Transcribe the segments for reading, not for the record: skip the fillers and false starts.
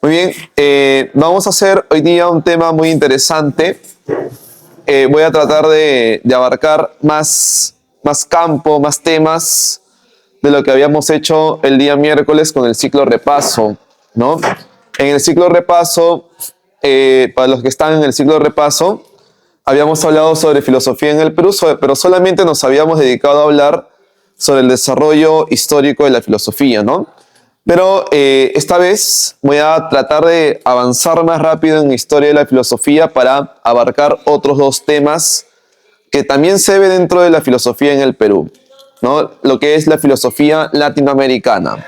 Muy bien, vamos a hacer hoy día un tema muy interesante. Voy a tratar de abarcar más campo, más temas de lo que habíamos hecho el día miércoles con el ciclo repaso, ¿no? En el ciclo repaso, para los que están en el ciclo repaso, habíamos hablado sobre filosofía en el Perú, pero solamente nos habíamos dedicado a hablar sobre el desarrollo histórico de la filosofía, ¿no? Pero esta vez voy a tratar de avanzar más rápido en la historia de la filosofía para abarcar otros dos temas que también se ve dentro de la filosofía en el Perú, ¿no? Lo que es la filosofía latinoamericana.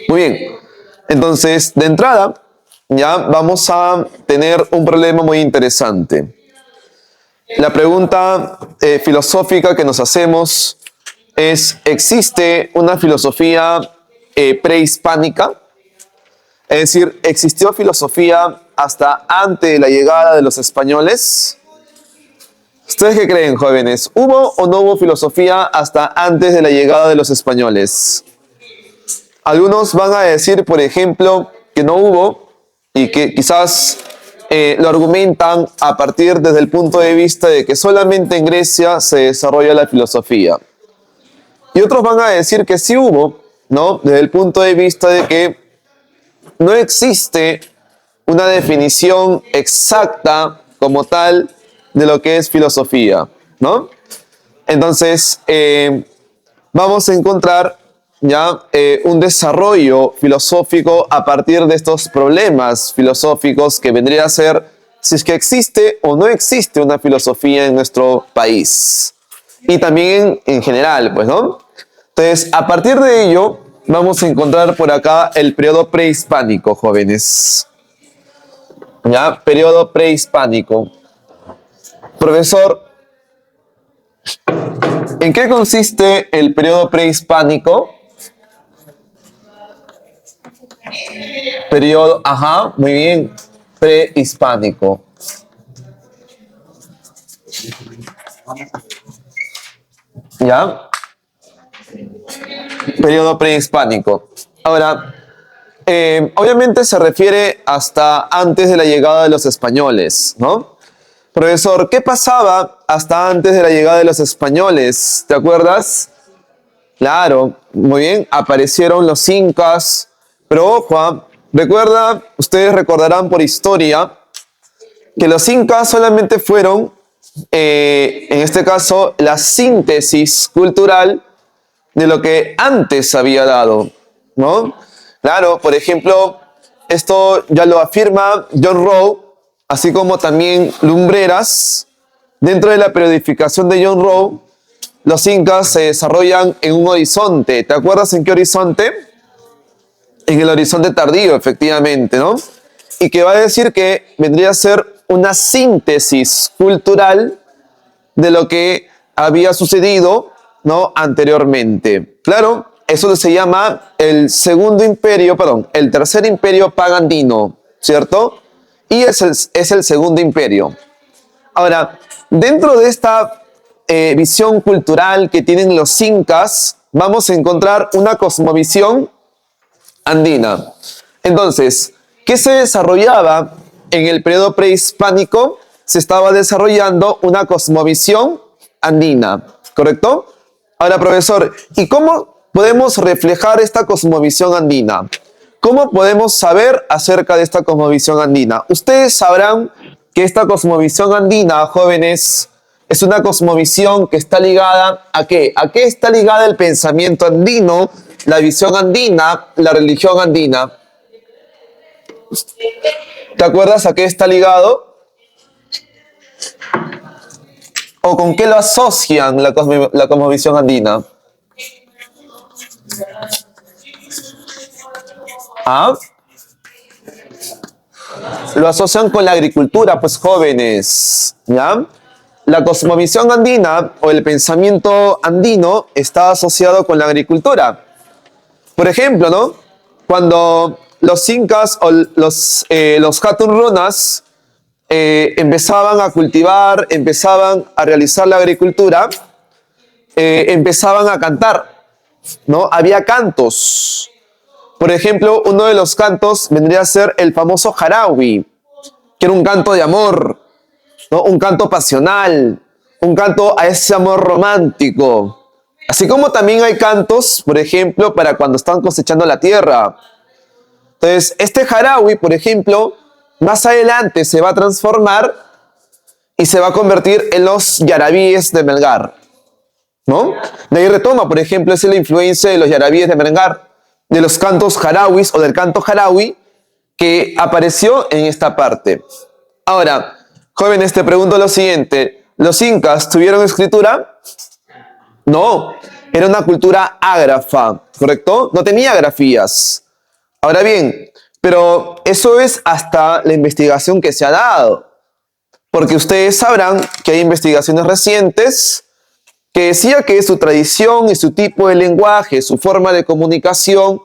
Muy bien, entonces de entrada ya vamos a tener un problema muy interesante. La pregunta filosófica que nos hacemos es: ¿existe una filosofía prehispánica? Es decir, ¿existió filosofía hasta antes de la llegada de los españoles? ¿Ustedes qué creen, jóvenes? ¿Hubo o no hubo filosofía hasta antes de la llegada de los españoles? Algunos van a decir, por ejemplo, que no hubo y que quizás lo argumentan a partir desde el punto de vista de que solamente en Grecia se desarrolla la filosofía. Y otros van a decir que sí hubo, ¿no? Desde el punto de vista de que no existe una definición exacta como tal de lo que es filosofía, ¿no? Entonces, vamos a encontrar ya un desarrollo filosófico a partir de estos problemas filosóficos que vendría a ser si es que existe o no existe una filosofía en nuestro país. Y también en general, pues, ¿no? Entonces, a partir de ello, vamos a encontrar por acá el periodo prehispánico, jóvenes. ¿Ya? Periodo prehispánico. Profesor, ¿en qué consiste el periodo prehispánico? Periodo, ajá, muy bien, prehispánico. ¿Ya? Periodo prehispánico. Ahora, obviamente se refiere hasta antes de la llegada de los españoles, ¿no? Profesor, ¿qué pasaba hasta antes de la llegada de los españoles? ¿Te acuerdas? Claro, muy bien, aparecieron los incas, pero ojo, ustedes recordarán por historia que los incas solamente fueron, en este caso, la síntesis cultural de lo que antes había dado, ¿no? Claro, por ejemplo, esto ya lo afirma John Rowe, así como también Lumbreras. Dentro de la periodificación de John Rowe, los incas se desarrollan en un horizonte. ¿Te acuerdas en qué horizonte? En el horizonte tardío, efectivamente, ¿no? Y que va a decir que vendría a ser una síntesis cultural de lo que había sucedido, ¿no? Anteriormente. Claro, eso se llama el el tercer imperio pagandino, ¿cierto? Y es el segundo imperio. Ahora, dentro de esta visión cultural que tienen los incas, vamos a encontrar una cosmovisión andina. Entonces, ¿qué se desarrollaba en el periodo prehispánico? Se estaba desarrollando una cosmovisión andina, ¿correcto? Ahora, profesor, ¿y cómo podemos reflejar esta cosmovisión andina? ¿Cómo podemos saber acerca de esta cosmovisión andina? Ustedes sabrán que esta cosmovisión andina, jóvenes, es una cosmovisión que está ligada ¿a qué? ¿A qué está ligada el pensamiento andino, la visión andina, la religión andina? ¿Te acuerdas a qué está ligado? ¿O con qué lo asocian la cosmovisión andina? ¿Ah? Lo asocian con la agricultura, pues, jóvenes, ¿ya? La cosmovisión andina o el pensamiento andino está asociado con la agricultura. Por ejemplo, ¿no? Cuando los incas o los Hatun Runas empezaban a cultivar, empezaban a realizar la agricultura, empezaban a cantar, ¿no? Había cantos. Por ejemplo, uno de los cantos vendría a ser el famoso Jarawi, que era un canto de amor, ¿no? Un canto pasional, un canto a ese amor romántico. Así como también hay cantos, por ejemplo, para cuando están cosechando la tierra. Entonces, este Jarawi, por ejemplo, más adelante se va a transformar y se va a convertir en los yarabíes de Melgar, ¿no? De ahí retoma, por ejemplo, es la influencia de los yarabíes de Melgar, de los cantos jarawis o del canto jarawi que apareció en esta parte. Ahora, jóvenes, te pregunto lo siguiente. ¿Los incas tuvieron escritura? No, era una cultura ágrafa, ¿correcto? No tenía grafías. Ahora bien, pero eso es hasta la investigación que se ha dado. Porque ustedes sabrán que hay investigaciones recientes que decía que su tradición y su tipo de lenguaje, su forma de comunicación,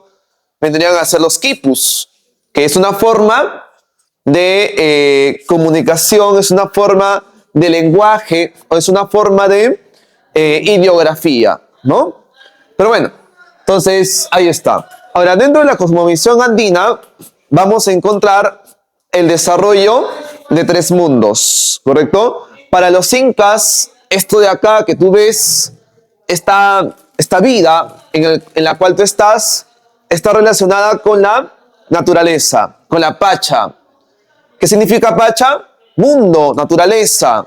vendrían a ser los quipus, que es una forma de comunicación, es una forma de lenguaje, o es una forma de ideografía, ¿no? Pero bueno, entonces ahí está. Ahora, dentro de la cosmovisión andina, vamos a encontrar el desarrollo de tres mundos, ¿correcto? Para los incas, esto de acá que tú ves, esta vida en la cual tú estás, está relacionada con la naturaleza, con la Pacha. ¿Qué significa Pacha? Mundo, naturaleza.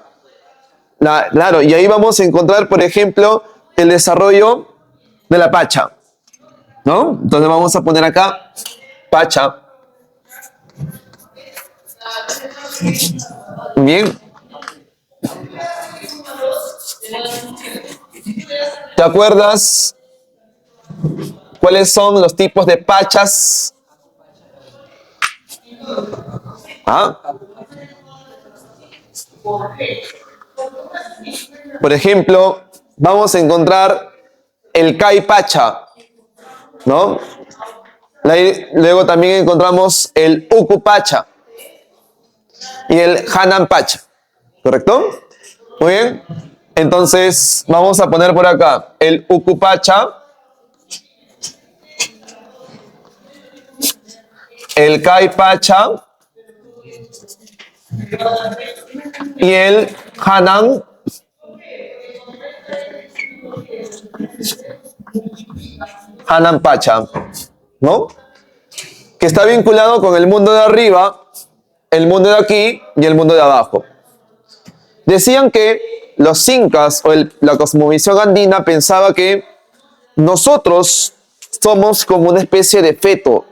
Claro, y ahí vamos a encontrar, por ejemplo, el desarrollo de la Pacha, ¿no? Entonces vamos a poner acá Pacha. Bien. ¿Te acuerdas cuáles son los tipos de pachas? ¿Ah? Por ejemplo, vamos a encontrar el Kai Pacha, ¿no? Luego también encontramos el Uku Pacha y el Hanan Pacha, ¿correcto? Muy bien. Entonces, vamos a poner por acá el Uku Pacha, el Kai Pacha y el Hanan Pacha, ¿no? Que está vinculado con el mundo de arriba, el mundo de aquí y el mundo de abajo. Decían que los incas o la cosmovisión andina pensaba que nosotros somos como una especie de feto.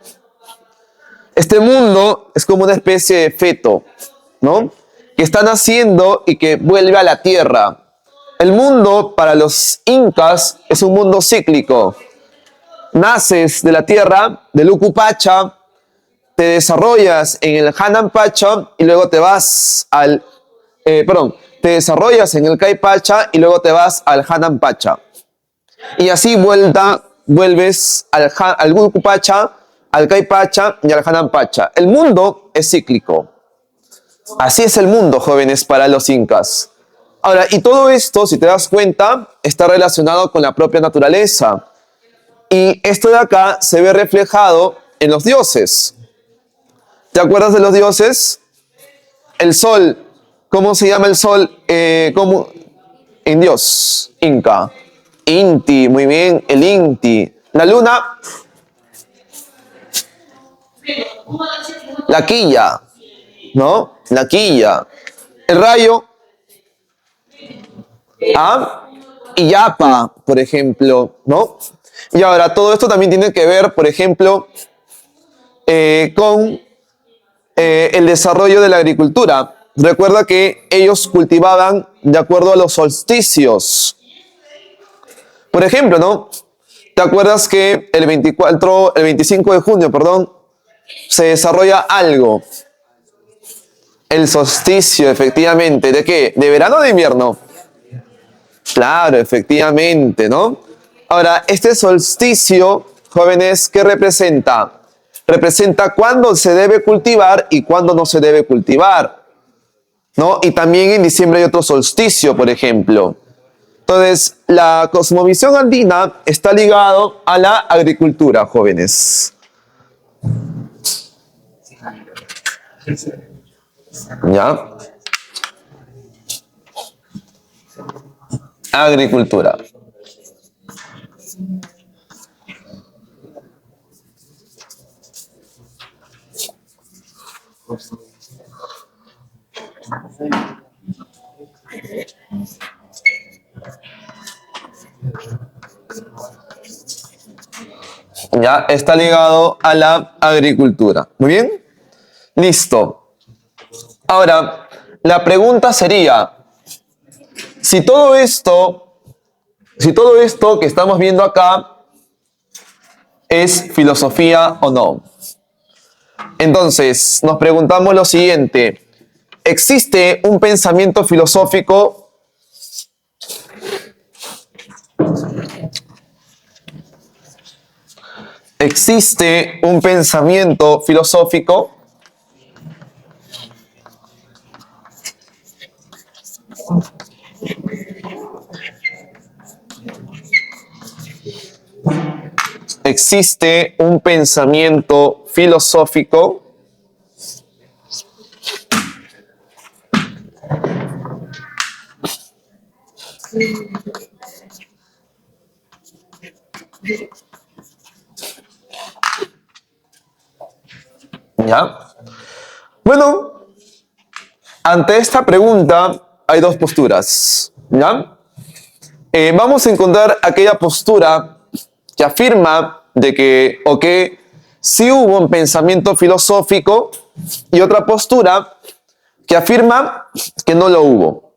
Este mundo es como una especie de feto, ¿no? Que está naciendo y que vuelve a la tierra. El mundo para los incas es un mundo cíclico. Naces de la tierra, del Uku Pacha, te desarrollas en el Hanan Pacha y luego te vas te desarrollas en el Kai Pacha y luego te vas al Hanan Pacha. Y así vuelves al Uku Pacha, al Kai Pacha y al Hanan Pacha. El mundo es cíclico. Así es el mundo, jóvenes, para los incas. Ahora, y todo esto, si te das cuenta, está relacionado con la propia naturaleza. Y esto de acá se ve reflejado en los dioses. ¿Te acuerdas de los dioses? El sol. ¿Cómo se llama el sol en Dios? Inca. Inti, muy bien, el Inti. La luna. La quilla, ¿no? La quilla. El rayo. Illapa, por ejemplo, ¿no? Y ahora, todo esto también tiene que ver, por ejemplo, con el desarrollo de la agricultura. Recuerda que ellos cultivaban de acuerdo a los solsticios. Por ejemplo, ¿no? ¿Te acuerdas que el 25 de junio, se desarrolla algo? El solsticio, efectivamente. ¿De qué? ¿De verano o de invierno? Claro, efectivamente, ¿no? Ahora, este solsticio, jóvenes, ¿qué representa? Representa cuándo se debe cultivar y cuándo no se debe cultivar, ¿no? Y también en diciembre hay otro solsticio, por ejemplo. Entonces, la cosmovisión andina está ligado a la agricultura, jóvenes. ¿Ya? Agricultura. Ya está ligado a la agricultura. Muy bien. Listo. Ahora, la pregunta sería, si todo esto que estamos viendo acá es filosofía o no. Entonces, nos preguntamos lo siguiente. ¿Existe un pensamiento filosófico? ¿Existe un pensamiento filosófico? ¿Existe un pensamiento filosófico? ¿Ya? Bueno, ante esta pregunta hay dos posturas. ¿Ya? Vamos a encontrar aquella postura que afirma de que, o que sí hubo un pensamiento filosófico, y otra postura que afirma que no lo hubo.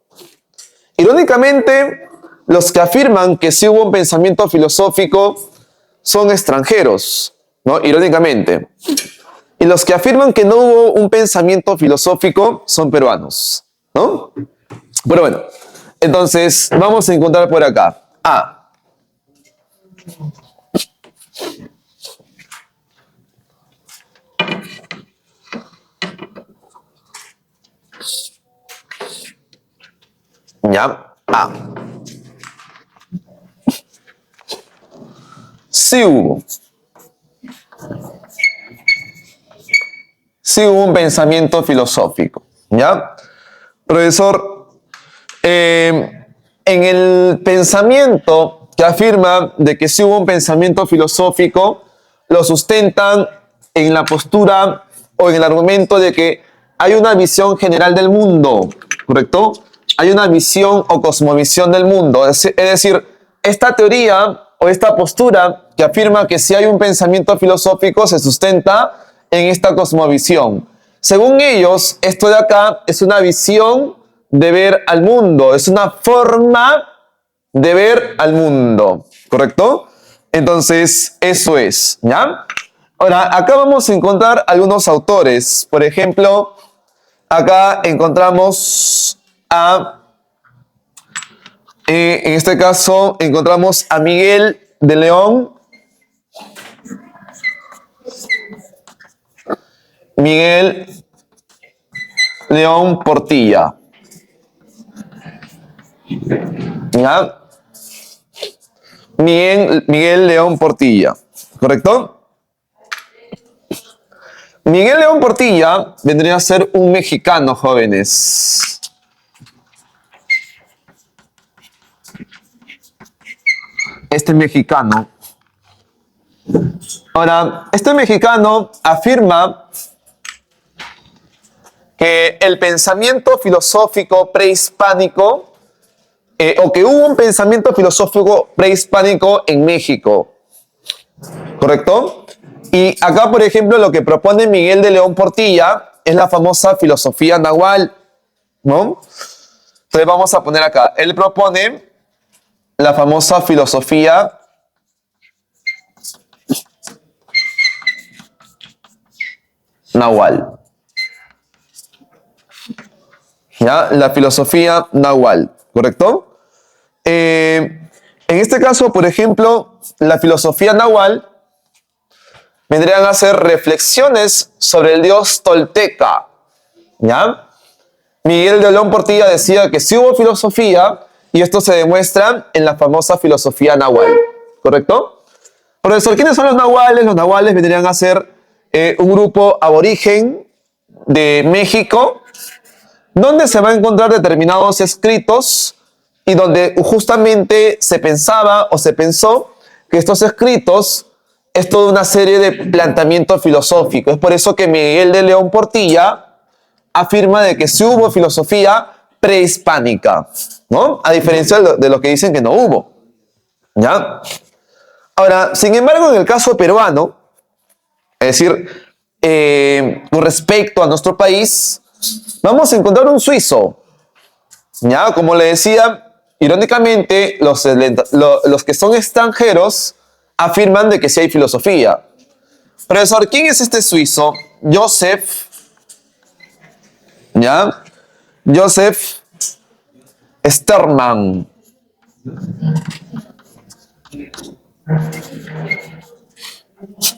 Irónicamente, los que afirman que sí hubo un pensamiento filosófico son extranjeros, ¿no? Irónicamente. Y los que afirman que no hubo un pensamiento filosófico son peruanos, ¿no? Pero bueno, entonces vamos a encontrar por acá. A. ¿Ya? A. Sí hubo. Sí hubo un pensamiento filosófico. ¿Ya? Profesor, en el pensamiento que afirma de que sí hubo un pensamiento filosófico, lo sustentan en la postura o en el argumento de que hay una visión general del mundo, ¿correcto? Hay una visión o cosmovisión del mundo. Es decir, esta teoría o esta postura que afirma que si hay un pensamiento filosófico se sustenta en esta cosmovisión. Según ellos, esto de acá es una visión de ver al mundo, es una forma de ver al mundo, ¿correcto? Entonces, eso es, ¿ya? Ahora, acá vamos a encontrar algunos autores. Por ejemplo, acá encontramos en este caso, encontramos a Miguel de León. Miguel León Portilla. ¿Ya? Miguel León Portilla, ¿correcto? Miguel León Portilla vendría a ser un mexicano, jóvenes. Este mexicano. Ahora, este mexicano afirma que el pensamiento filosófico prehispánico, o que hubo un pensamiento filosófico prehispánico en México, ¿correcto? Y acá, por ejemplo, lo que propone Miguel de León Portilla es la famosa filosofía nahual, ¿no? Entonces vamos a poner acá, él propone la famosa filosofía nahual. ¿Ya? La filosofía nahual, ¿correcto? En este caso, por ejemplo, la filosofía nahual vendrían a ser reflexiones sobre el dios tolteca, ¿ya? Miguel de León Portilla decía que sí hubo filosofía y esto se demuestra en la famosa filosofía nahual, ¿correcto? Profesor, ¿quiénes son los nahuales? Los nahuales vendrían a ser un grupo aborigen de México, donde se van a encontrar determinados escritos y donde justamente se pensaba o se pensó que estos escritos es toda una serie de planteamiento filosófico. Es por eso que Miguel de León Portilla afirma de que sí hubo filosofía prehispánica, ¿no? A diferencia de lo que dicen que no hubo, ¿ya? Ahora, sin embargo, en el caso peruano, es decir, con respecto a nuestro país, vamos a encontrar un suizo, ¿ya? Como le decía, irónicamente, los que son extranjeros afirman de que sí hay filosofía. Profesor, ¿quién es este suizo? Joseph, ¿ya? Joseph Sterman.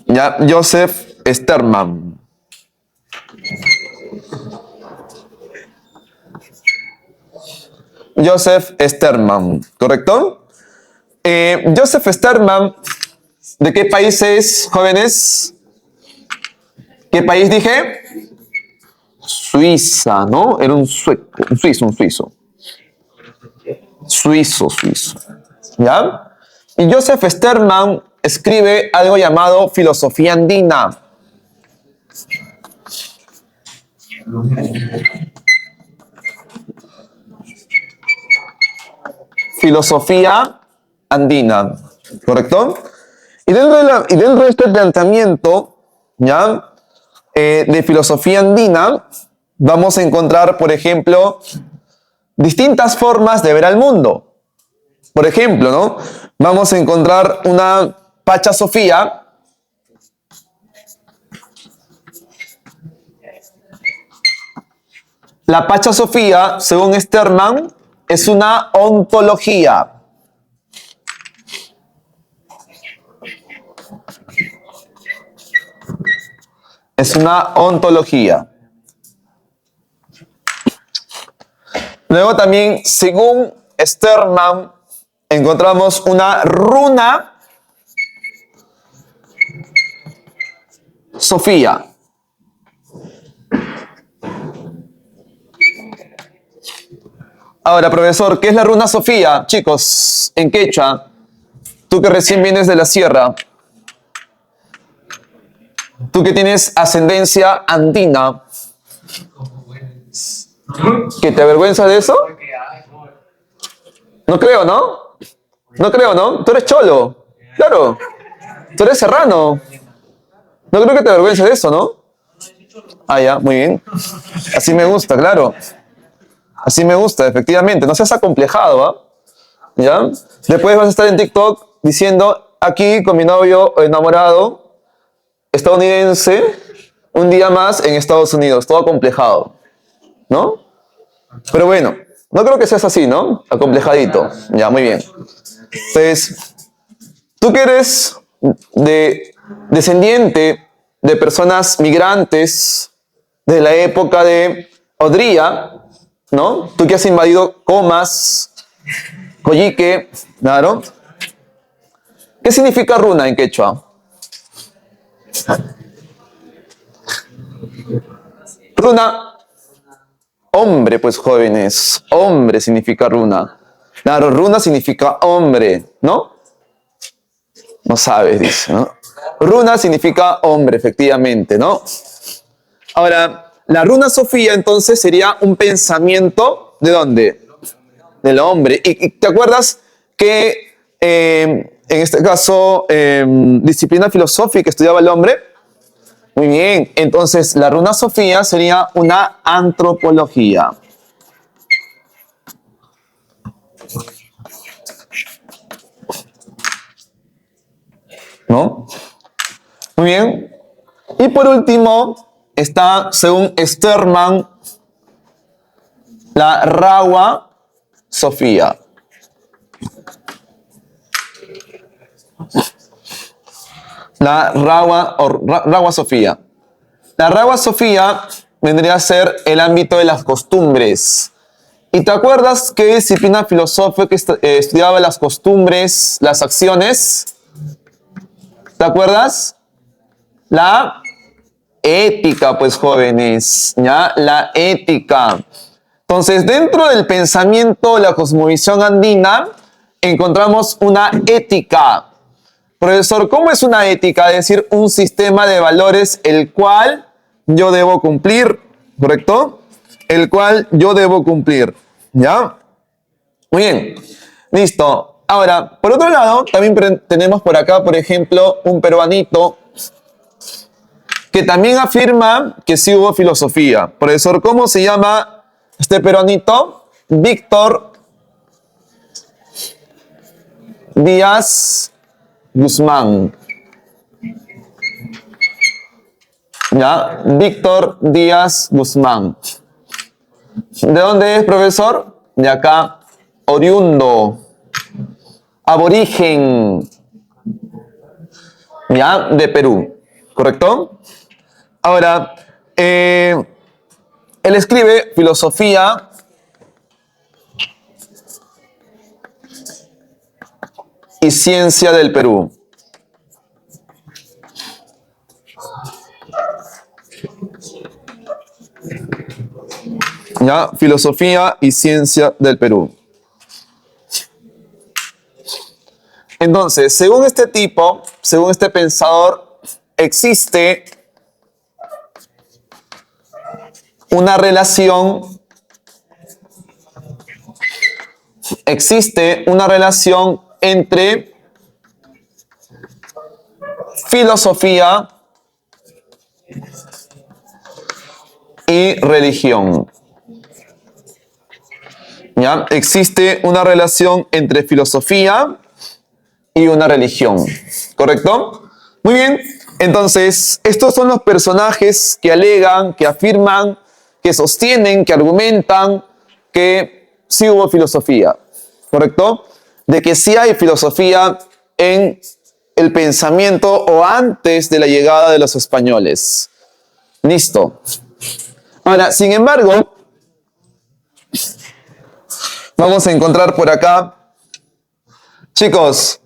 ¿Ya? Joseph Sterman. Joseph Sterman, ¿correcto? Joseph Sterman, ¿de qué país es, jóvenes? ¿Qué país dije? Suiza, ¿no? Era un sueco, un suizo. Suizo. ¿Ya? Y Joseph Sterman escribe algo llamado filosofía andina. Filosofía andina, ¿correcto? Y dentro de este planteamiento, ¿ya? De filosofía andina, vamos a encontrar, por ejemplo, distintas formas de ver al mundo. Por ejemplo, ¿no? Vamos a encontrar una Pacha Sofía. La Pacha Sofía, según Sterman, es una ontología. Es una ontología. Luego también, según Sterman, encontramos una runa Sofía. Ahora, profesor, ¿qué es la runa Sofía? Chicos, en quechua, tú que recién vienes de la sierra, tú que tienes ascendencia andina, ¿que te avergüenzas de eso? No creo, ¿no? No creo, ¿no? Tú eres cholo, claro. Tú eres serrano. No creo que te avergüences de eso, ¿no? Ah, ya, muy bien. Así me gusta, claro. Así me gusta, efectivamente. No seas acomplejado, ¿ah? ¿Ya? Después vas a estar en TikTok diciendo, aquí con mi novio enamorado, estadounidense, un día más en Estados Unidos, todo acomplejado, ¿no? Pero bueno, no creo que seas así, ¿no? Acomplejadito. Ya, muy bien. Entonces, tú que eres descendiente de personas migrantes de la época de Odría, ¿no? Tú que has invadido Comas, Coyique, claro. ¿Qué significa runa en quechua? Runa, hombre, pues jóvenes, hombre significa runa. Claro, runa significa hombre, ¿no? No sabes, dice, ¿no? Runa significa hombre, efectivamente, ¿no? Ahora, la runa Sofía entonces sería un pensamiento, ¿de dónde? Del hombre. ¿Y te acuerdas que en este caso disciplina filosófica estudiaba el hombre? Muy bien, entonces la runa Sofía sería una antropología. ¿No? Muy bien. Y por último está, según Sterman, la Rawa Sofía. La Rawa Sofía. La Rawa Sofía vendría a ser el ámbito de las costumbres. ¿Y te acuerdas qué disciplina filosófica estudiaba las costumbres, las acciones? ¿Te acuerdas? La ética, pues jóvenes, ¿ya? La ética. Entonces, dentro del pensamiento, la cosmovisión andina, encontramos una ética. Profesor, ¿cómo es una ética? Es decir, un sistema de valores el cual yo debo cumplir, ¿correcto? El cual yo debo cumplir, ¿ya? Muy bien, listo. Ahora, por otro lado, también tenemos por acá, por ejemplo, un peruanito que también afirma que sí hubo filosofía. Profesor, ¿cómo se llama este peruanito? Víctor Díaz Guzmán. ¿Ya? Víctor Díaz Guzmán. ¿De dónde es, profesor? De acá, oriundo, aborigen, ¿ya? De Perú, ¿correcto? Ahora, él escribe filosofía y ciencia del Perú. ¿Ya? Filosofía y ciencia del Perú. Entonces, según este tipo, según este pensador, existe una relación entre filosofía y religión. ¿Ya? Existe una relación entre filosofía y una religión, ¿correcto? Muy bien, entonces estos son los personajes que alegan, que afirman, que sostienen, que argumentan que sí hubo filosofía, ¿correcto? De que sí hay filosofía en el pensamiento o antes de la llegada de los españoles. Listo. Ahora, sin embargo, vamos a encontrar por acá, chicos,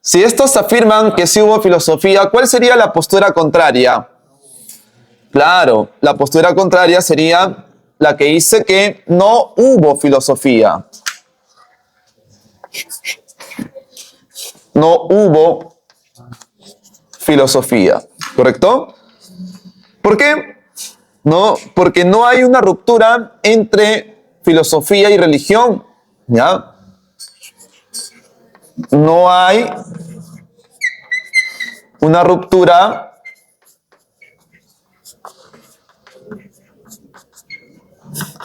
si estos afirman que sí hubo filosofía, ¿cuál sería la postura contraria? Claro, la postura contraria sería la que dice que no hubo filosofía. No hubo filosofía, ¿correcto? ¿Por qué? No, porque no hay una ruptura entre filosofía y religión, ¿ya? No hay una ruptura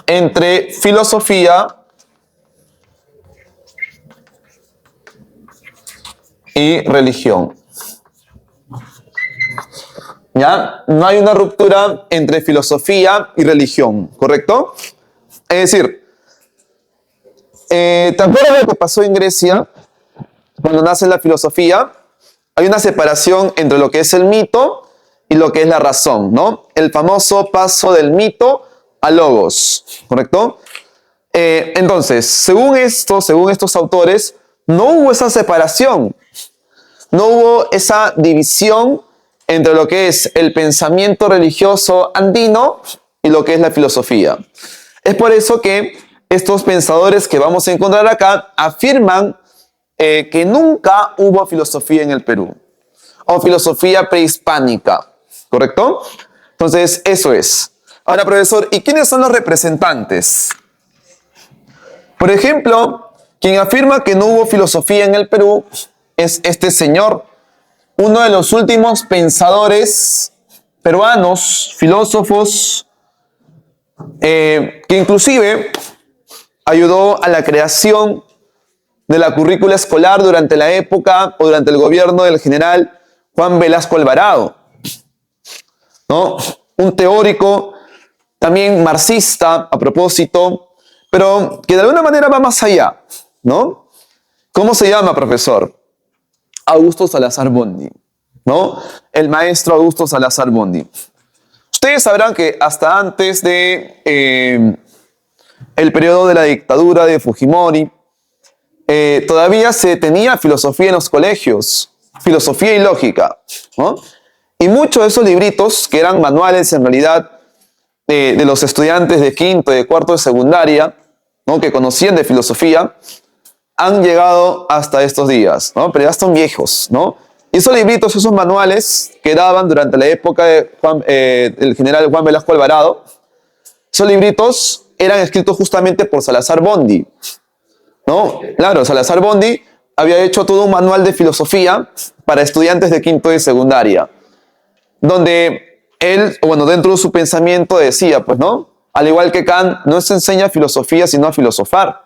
entre filosofía y religión. ¿Ya? No hay una ruptura entre filosofía y religión, ¿correcto? Es decir, ¿te acuerdas lo que pasó en Grecia? Cuando nace la filosofía, hay una separación entre lo que es el mito y lo que es la razón, ¿no? El famoso paso del mito al logos, ¿correcto? Entonces, según estos autores, no hubo esa separación, no hubo esa división entre lo que es el pensamiento religioso andino y lo que es la filosofía. Es por eso que estos pensadores que vamos a encontrar acá afirman que nunca hubo filosofía en el Perú, o filosofía prehispánica, ¿correcto? Entonces, eso es. Ahora, profesor, ¿y quiénes son los representantes? Por ejemplo, quien afirma que no hubo filosofía en el Perú es este señor, uno de los últimos pensadores peruanos, filósofos, que inclusive ayudó a la creación de la currícula escolar durante la época o durante el gobierno del general Juan Velasco Alvarado, ¿no? Un teórico también marxista a propósito, pero que de alguna manera va más allá, ¿no? ¿Cómo se llama, profesor? Augusto Salazar Bondy, ¿no? El maestro Augusto Salazar Bondy. Ustedes sabrán que hasta antes de el periodo de la dictadura de Fujimori, todavía se tenía filosofía en los colegios, filosofía y lógica, ¿no? Y muchos de esos libritos, que eran manuales en realidad de los estudiantes de quinto y de cuarto de secundaria, ¿no? Que conocían de filosofía, han llegado hasta estos días, ¿no? Pero ya están viejos, ¿no? Y esos libritos, esos manuales que daban durante la época de el general Juan Velasco Alvarado, esos libritos eran escritos justamente por Salazar Bondi, ¿no? Claro, Salazar Bondi había hecho todo un manual de filosofía para estudiantes de quinto y secundaria, donde él, bueno, dentro de su pensamiento decía, pues, ¿no? Al igual que Kant, no se enseña filosofía, sino a filosofar.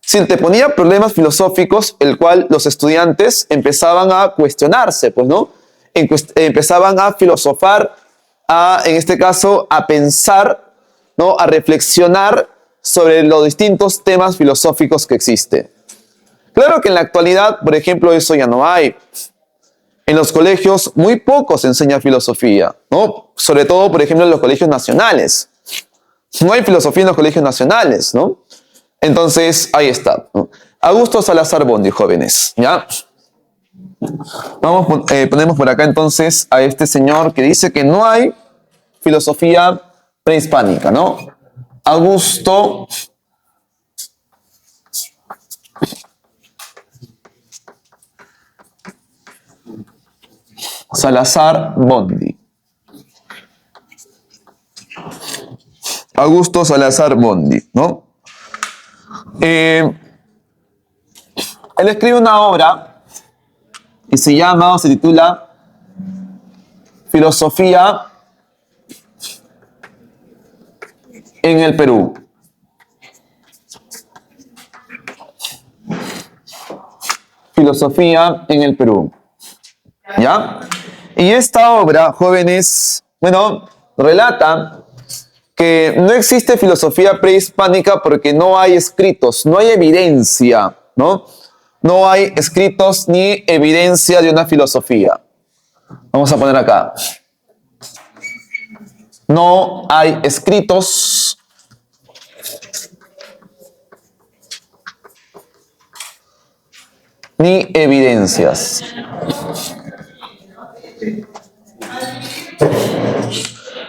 Si te ponía problemas filosóficos, el cual los estudiantes empezaban a cuestionarse, pues, ¿no? Empezaban a filosofar, en este caso, a pensar, ¿no? A reflexionar sobre los distintos temas filosóficos que existen. Claro que en la actualidad, por ejemplo, eso ya no hay. En los colegios muy poco se enseña filosofía, ¿no? Sobre todo, por ejemplo, en los colegios nacionales. No hay filosofía en los colegios nacionales, ¿no? Entonces, ahí está, ¿no? Augusto Salazar Bondi, jóvenes, ¿ya? Ponemos por acá entonces a este señor que dice que no hay filosofía prehispánica, ¿no? Augusto Salazar Bondi. Augusto Salazar Bondi, ¿no? Él escribe una obra que se llama o se titula Filosofía en el Perú. Filosofía en el Perú. ¿Ya? Y esta obra, jóvenes, bueno, relata que no existe filosofía prehispánica porque no hay escritos, no hay evidencia, ¿no? No hay escritos ni evidencia de una filosofía. Vamos a poner acá. No hay escritos ni evidencias.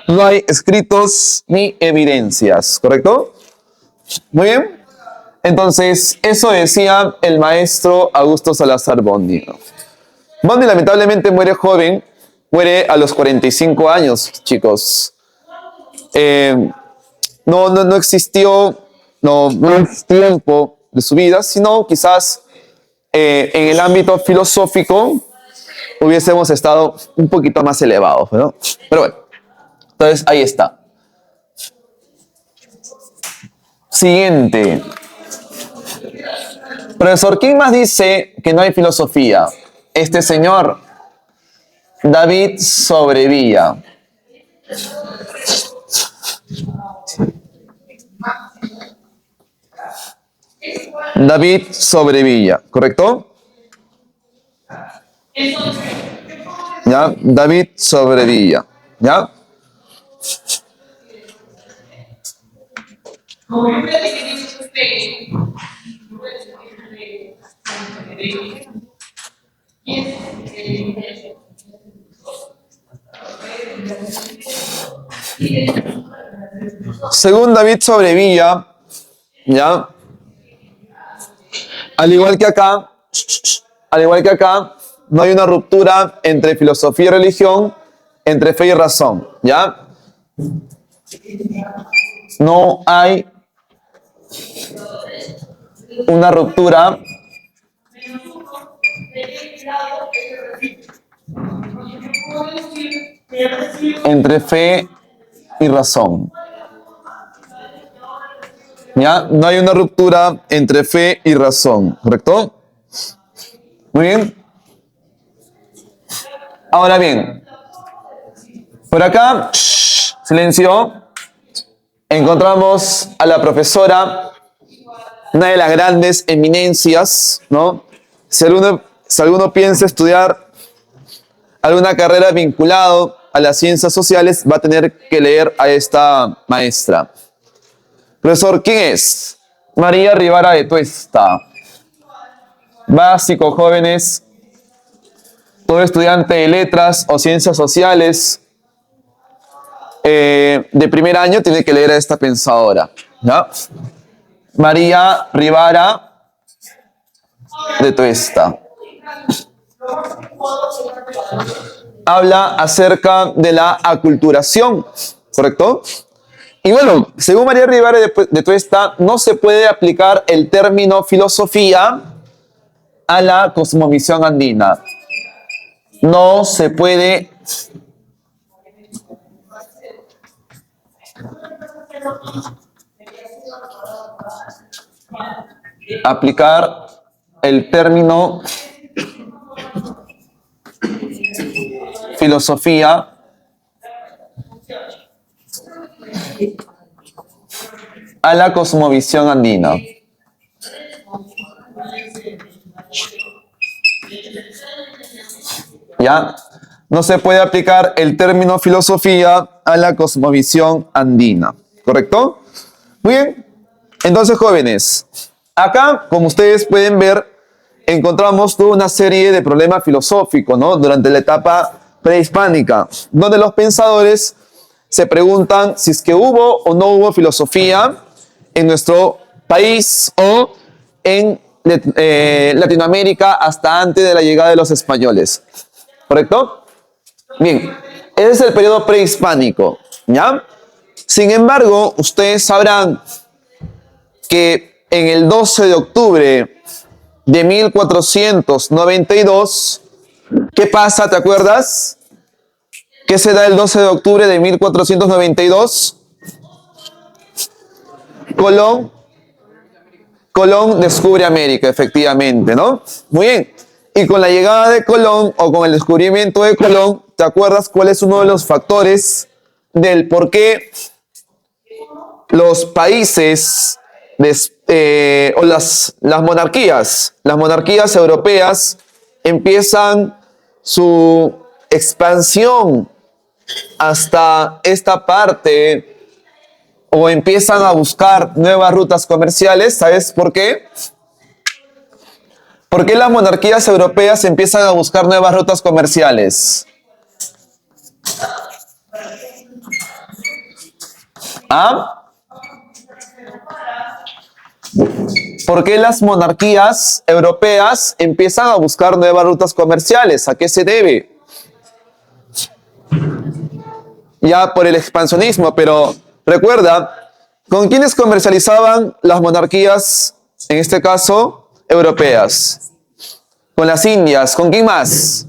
No hay escritos ni evidencias, ¿correcto? Muy bien. Entonces, eso decía el maestro Augusto Salazar Bondi. Bondi lamentablemente muere joven, muere a los 45 años, chicos. No existió más tiempo de su vida, sino quizás en el ámbito filosófico hubiésemos estado un poquito más elevados, ¿no? Pero bueno, entonces ahí está. Siguiente. Profesor, ¿quién más dice que no hay filosofía? Este señor, David Sobrevilla. David Sobrevilla, ¿correcto? ¿Ya? David Sobrevilla, ¿ya? Según David Sobrevilla, ¿ya? Al igual que acá, no hay una ruptura entre filosofía y religión, entre fe y razón, ¿ya? No hay una ruptura entre fe y razón. ¿Ya? No hay una ruptura entre fe y razón, ¿correcto? Muy bien. Ahora bien, por acá, silencio, encontramos a la profesora, una de las grandes eminencias, ¿no? Si alguno piensa estudiar alguna carrera vinculada a las ciencias sociales, va a tener que leer a esta maestra. Profesor, ¿quién es? María Rivara de Tuesta. Básico, jóvenes. todo estudiante de letras o ciencias sociales de primer año tiene que leer a esta pensadora, ¿ya? María Rivara de Tuesta. Habla acerca de la aculturación, ¿correcto? Y bueno, según María Rivara de Tuesta, no se puede aplicar el término filosofía a la cosmovisión andina. No se puede aplicar el término filosofía a la cosmovisión andina. ¿Ya? No se puede aplicar el término filosofía a la cosmovisión andina. ¿Correcto? Muy bien. Entonces, jóvenes, acá, como ustedes pueden ver, encontramos toda una serie de problemas filosóficos, ¿no? Durante la etapa prehispánica, donde los pensadores se preguntan si es que hubo o no hubo filosofía en nuestro país o en Latinoamérica hasta antes de la llegada de los españoles. ¿Correcto? Bien, ese es el periodo prehispánico, ¿ya? Sin embargo, ustedes sabrán que en el 12 de octubre de 1492, ¿qué pasa? ¿Te acuerdas? ¿Qué se da el 12 de octubre de 1492? Colón descubre América, efectivamente, ¿no? Muy bien. Y con la llegada de Colón, o con el descubrimiento de Colón, ¿te acuerdas cuál es uno de los factores del por qué los países o las monarquías europeas empiezan su expansión hasta esta parte o empiezan a buscar nuevas rutas comerciales? ¿Sabes por qué? ¿Por qué las monarquías europeas empiezan a buscar nuevas rutas comerciales? ¿Ah? ¿Por qué las monarquías europeas empiezan a buscar nuevas rutas comerciales? ¿A qué se debe? Ya por el expansionismo, pero recuerda, ¿con quiénes comercializaban las monarquías, en este caso, europeas? Con las Indias. ¿Con quién más?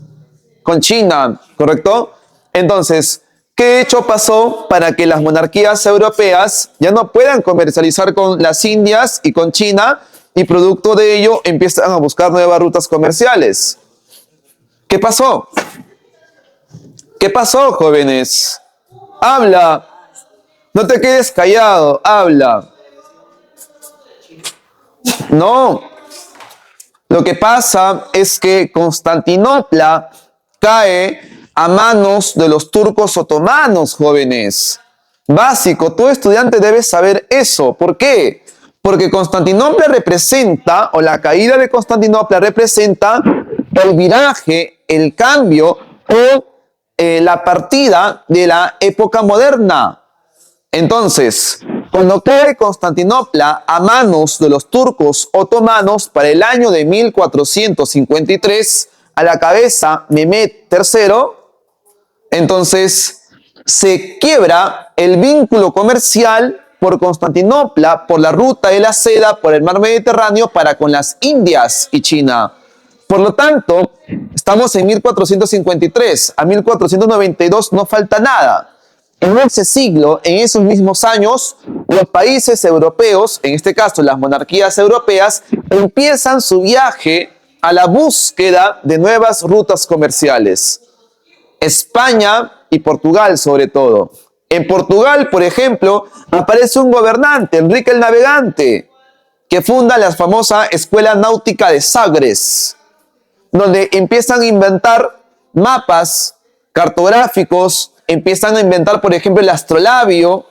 Con China, ¿correcto? Entonces, ¿qué hecho pasó para que las monarquías europeas ya no puedan comercializar con las Indias y con China y producto de ello empiezan a buscar nuevas rutas comerciales? ¿Qué pasó? ¿Qué pasó, jóvenes? Habla. No te quedes callado, habla. No. Lo que pasa es que Constantinopla cae a manos de los turcos otomanos, jóvenes. Básico, todo estudiante debe saber eso. ¿Por qué? Porque Constantinopla representa, o la caída de Constantinopla representa el viraje, el cambio o la partida de la época moderna. Entonces, cuando cae Constantinopla a manos de los turcos otomanos para el año de 1453, a la cabeza Mehmed III, entonces se quiebra el vínculo comercial por Constantinopla, por la ruta de la seda, por el mar Mediterráneo para con las Indias y China. Por lo tanto, estamos en 1453, a 1492 no falta nada. En ese siglo, en esos mismos años, los países europeos, en este caso las monarquías europeas, empiezan su viaje a la búsqueda de nuevas rutas comerciales. España y Portugal sobre todo. En Portugal, por ejemplo, aparece un gobernante, Enrique el Navegante, que funda la famosa Escuela Náutica de Sagres, donde empiezan a inventar mapas cartográficos, empiezan a inventar, por ejemplo, el astrolabio,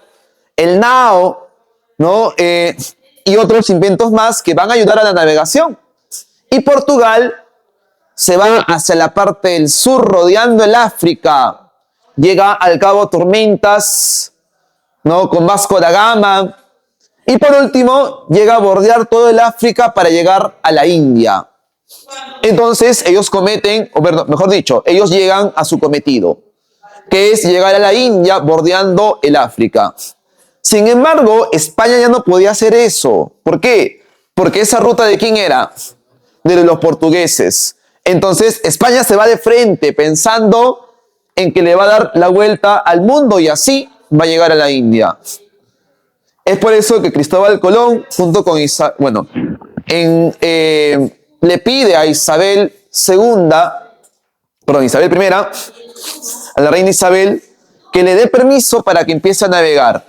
el nao, ¿no? Y otros inventos más que van a ayudar a la navegación. Y Portugal se va hacia la parte del sur, rodeando el África. Llega al Cabo Tormentas, ¿no? Con Vasco da Gama. Y por último, llega a bordear todo el África para llegar a la India. Entonces, ellos cometen, o mejor dicho, ellos llegan a su cometido, que es llegar a la India bordeando el África. Sin embargo, España ya no podía hacer eso. ¿Por qué? Porque esa ruta ¿de quién era? De los portugueses. Entonces, España se va de frente pensando en que le va a dar la vuelta al mundo y así va a llegar a la India. Es por eso que Cristóbal Colón, junto con le pide a Isabel I, a la reina Isabel, que le dé permiso para que empiece a navegar.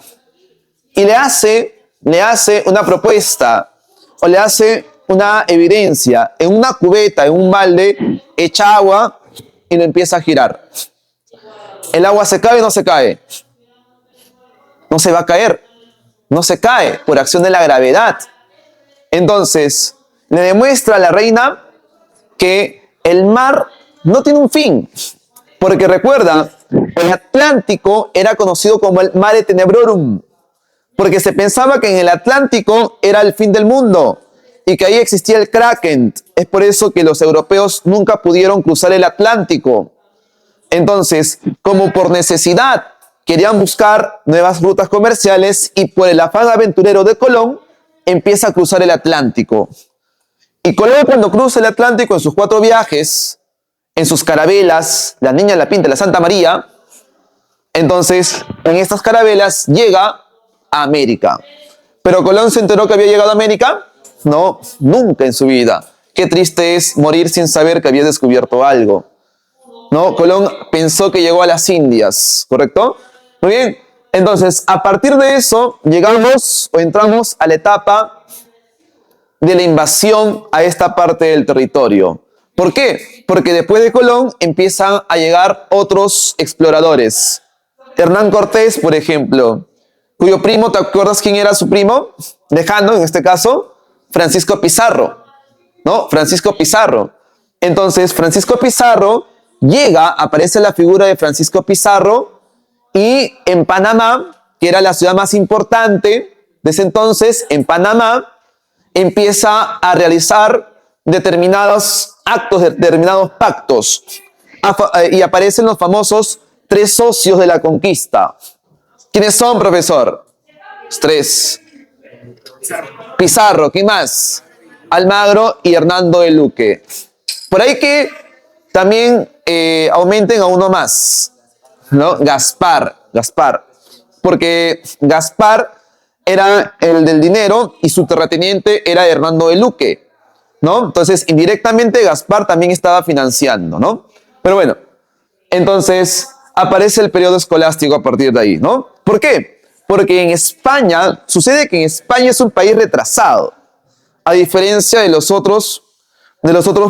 Y le hace una propuesta, o le hace una evidencia. En una cubeta, en un balde, echa agua y lo empieza a girar. ¿El agua se cae o no se cae? No se va a caer. No se cae por acción de la gravedad. Entonces, le demuestra a la reina que el mar no tiene un fin. Porque recuerda, el Atlántico era conocido como el Mare Tenebrorum. Porque se pensaba que en el Atlántico era el fin del mundo y que ahí existía el Kraken. Es por eso que los europeos nunca pudieron cruzar el Atlántico. Entonces, como por necesidad querían buscar nuevas rutas comerciales y por el afán aventurero de Colón, empieza a cruzar el Atlántico. Y Colón, cuando cruza el Atlántico en sus 4 viajes, en sus carabelas, la Niña, la Pinta y la Santa María, entonces en estas carabelas llega a América. ¿Pero Colón se enteró que había llegado a América? No, nunca en su vida. Qué triste es morir sin saber que había descubierto algo. ¿No? Colón pensó que llegó a las Indias, ¿correcto? Muy bien. Entonces, a partir de eso, llegamos o entramos a la etapa de la invasión a esta parte del territorio. ¿Por qué? Porque después de Colón empiezan a llegar otros exploradores. Hernán Cortés, por ejemplo, cuyo primo, ¿te acuerdas quién era su primo? Lejano, en este caso, Francisco Pizarro, ¿no? Francisco Pizarro. Entonces, Francisco Pizarro llega, aparece la figura de Francisco Pizarro y en Panamá, que era la ciudad más importante de ese entonces, en Panamá, empieza a realizar determinados actos, determinados pactos y aparecen los famosos 3 socios de la conquista. ¿Quiénes son, profesor? 3. Pizarro, ¿qué más? Almagro y Hernando de Luque. Por ahí que también aumenten a uno más, ¿no? Gaspar, porque Gaspar era el del dinero y su terrateniente era Hernando de Luque, ¿no? Entonces, indirectamente Gaspar también estaba financiando, ¿no? Pero bueno, entonces aparece el periodo escolástico a partir de ahí, ¿no? ¿Por qué? Porque en España, sucede que en España es un país retrasado, a diferencia de los otros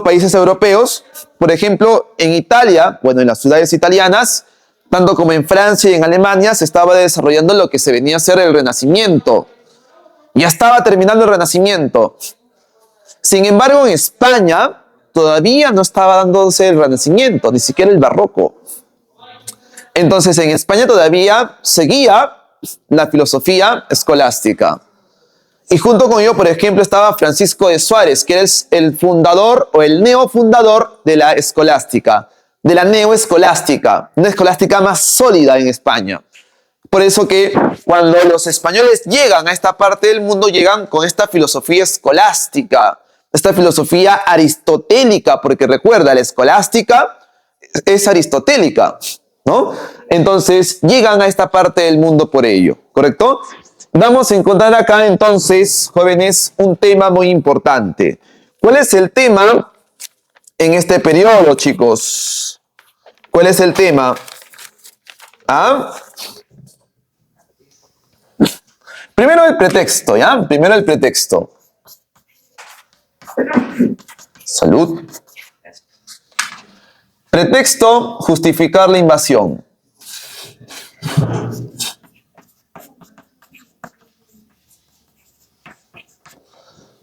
países europeos. Por ejemplo, en Italia, bueno, en las ciudades italianas, tanto como en Francia y en Alemania, se estaba desarrollando lo que se venía a ser el Renacimiento. Ya estaba terminando el Renacimiento. Sin embargo, en España todavía no estaba dándose el Renacimiento, ni siquiera el Barroco. Entonces, en España todavía seguía la filosofía escolástica. Y junto con ello, por ejemplo, estaba Francisco de Suárez, que es el fundador o el neofundador de la escolástica, de la neoescolástica, una escolástica más sólida en España. Por eso que cuando los españoles llegan a esta parte del mundo, llegan con esta filosofía escolástica, esta filosofía aristotélica, porque recuerda, la escolástica es aristotélica, ¿no? Entonces, llegan a esta parte del mundo por ello, ¿correcto? Vamos a encontrar acá entonces, jóvenes, un tema muy importante. ¿Cuál es el tema en este periodo, chicos? ¿Cuál es el tema? ¿Ah? Primero el pretexto, ¿ya? Primero el pretexto. Salud. Pretexto, justificar la invasión.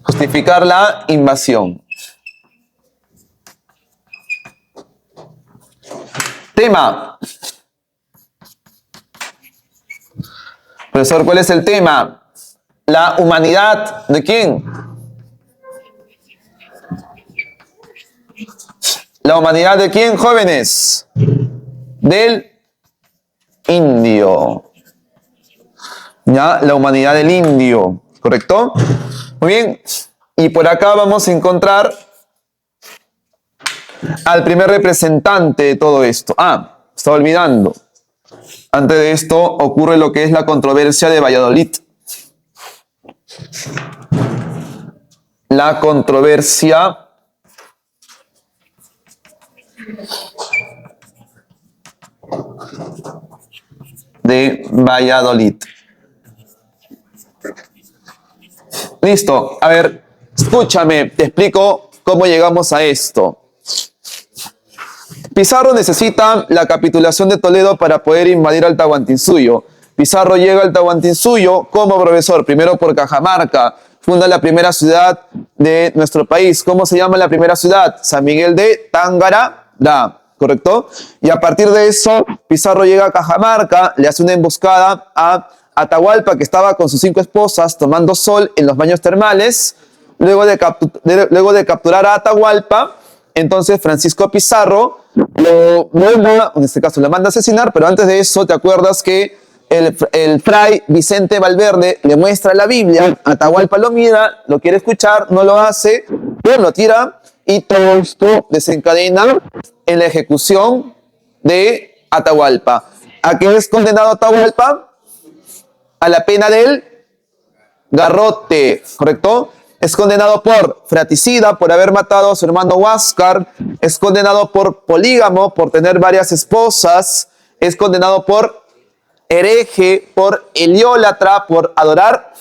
Justificar la invasión. Tema. Profesor, ¿cuál es el tema? La humanidad, ¿de quién? ¿La humanidad de quién, jóvenes? Del indio. ¿Ya? La humanidad del indio, ¿correcto? Muy bien. Y por acá vamos a encontrar al primer representante de todo esto. Ah, estaba olvidando. Antes de esto ocurre lo que es la controversia de Valladolid. La controversia de Valladolid. Listo. A ver, escúchame, te explico cómo llegamos a esto. Pizarro necesita la capitulación de Toledo para poder invadir al Tahuantinsuyo. Pizarro llega al Tahuantinsuyo como profesor, primero por Cajamarca. Funda la primera ciudad de nuestro país. ¿Cómo se llama la primera ciudad? San Miguel de Tangará, ¿correcto? Y a partir de eso, Pizarro llega a Cajamarca, le hace una emboscada a Atahualpa, que estaba con sus 5 esposas tomando sol en los baños termales. Luego de capturar a Atahualpa, entonces Francisco Pizarro lo manda, en este caso lo manda a asesinar, pero antes de eso, ¿te acuerdas que el fray Vicente Valverde le muestra la Biblia? Atahualpa lo mira, lo quiere escuchar, no lo hace, pero lo tira, y todo esto desencadena en la ejecución de Atahualpa. ¿A qué es condenado Atahualpa? A la pena del garrote, ¿correcto? Es condenado por fratricida, por haber matado a su hermano Huáscar. Es condenado por polígamo, por tener varias esposas. Es condenado por hereje, por heliólatra, por adorar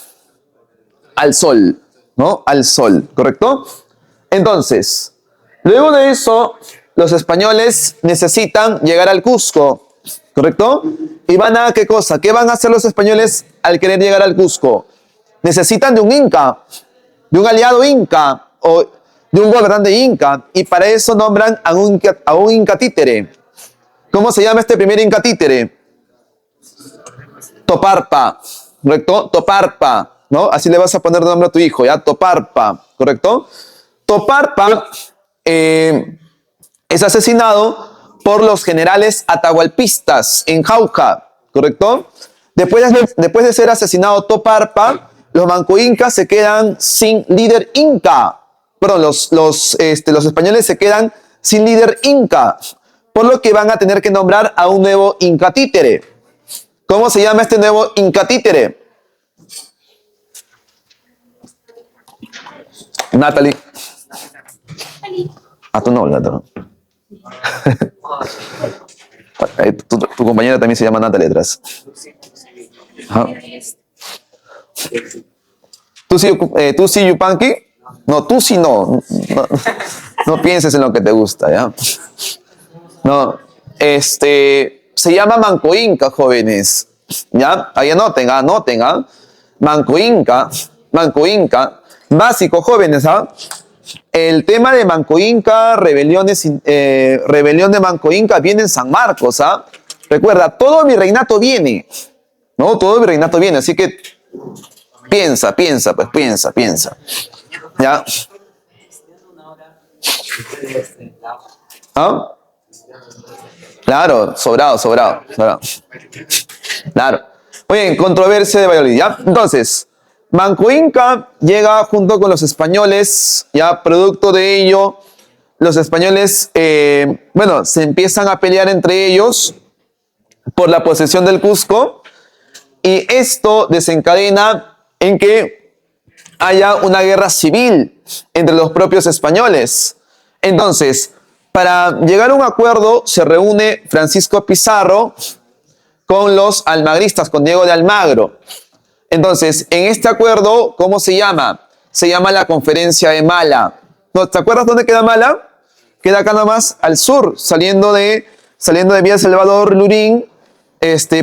al sol, ¿no? Al sol, ¿correcto? Entonces, luego de eso, los españoles necesitan llegar al Cusco, ¿correcto? ¿Y van a qué cosa? ¿Qué van a hacer los españoles al querer llegar al Cusco? Necesitan de un inca, de un aliado inca o de un gobernante inca, y para eso nombran a un inca títere. ¿Cómo se llama este primer inca títere? Toparpa, ¿correcto? Toparpa, ¿no? Así le vas a poner nombre a tu hijo, ¿ya? Toparpa, ¿correcto? Toparpa es asesinado por los generales atahualpistas en Jauja, ¿correcto? Después de ser asesinado Toparpa, los manco-incas se quedan sin líder inca. Perdón, los españoles se quedan sin líder inca, por lo que van a tener que nombrar a un nuevo inca títere. ¿Cómo se llama este nuevo inca títere? Natalie. Ah, tu novia, ¿no? Tu compañera también se llama Natalie atrás. Ajá. ¿Tú sí, Yupanqui? No, tú sí no. No pienses en lo que te gusta, ¿ya? No, se llama Manco Inca, jóvenes. ¿Ya? Ahí anoten, ¿ah? Manco Inca. Básico, jóvenes, ¿ah? El tema de Manco Inca, rebelión de Manco Inca viene en San Marcos, ¿ah? Recuerda, todo mi reinato viene, ¿no? Todo mi reinato viene, así que piensa, ¿ya? ¿Ah? Claro, sobrado. Claro. Muy bien, controversia de Valladolid, ¿ya? Entonces, Manco Inca llega junto con los españoles, ya producto de ello, los españoles, se empiezan a pelear entre ellos por la posesión del Cusco, y esto desencadena en que haya una guerra civil entre los propios españoles. Entonces, para llegar a un acuerdo, se reúne Francisco Pizarro con los almagristas, con Diego de Almagro. Entonces, en este acuerdo, ¿cómo se llama? Se llama la Conferencia de Mala. ¿No? ¿Te acuerdas dónde queda Mala? Queda acá nomás al sur, saliendo de Villa Salvador, Lurín,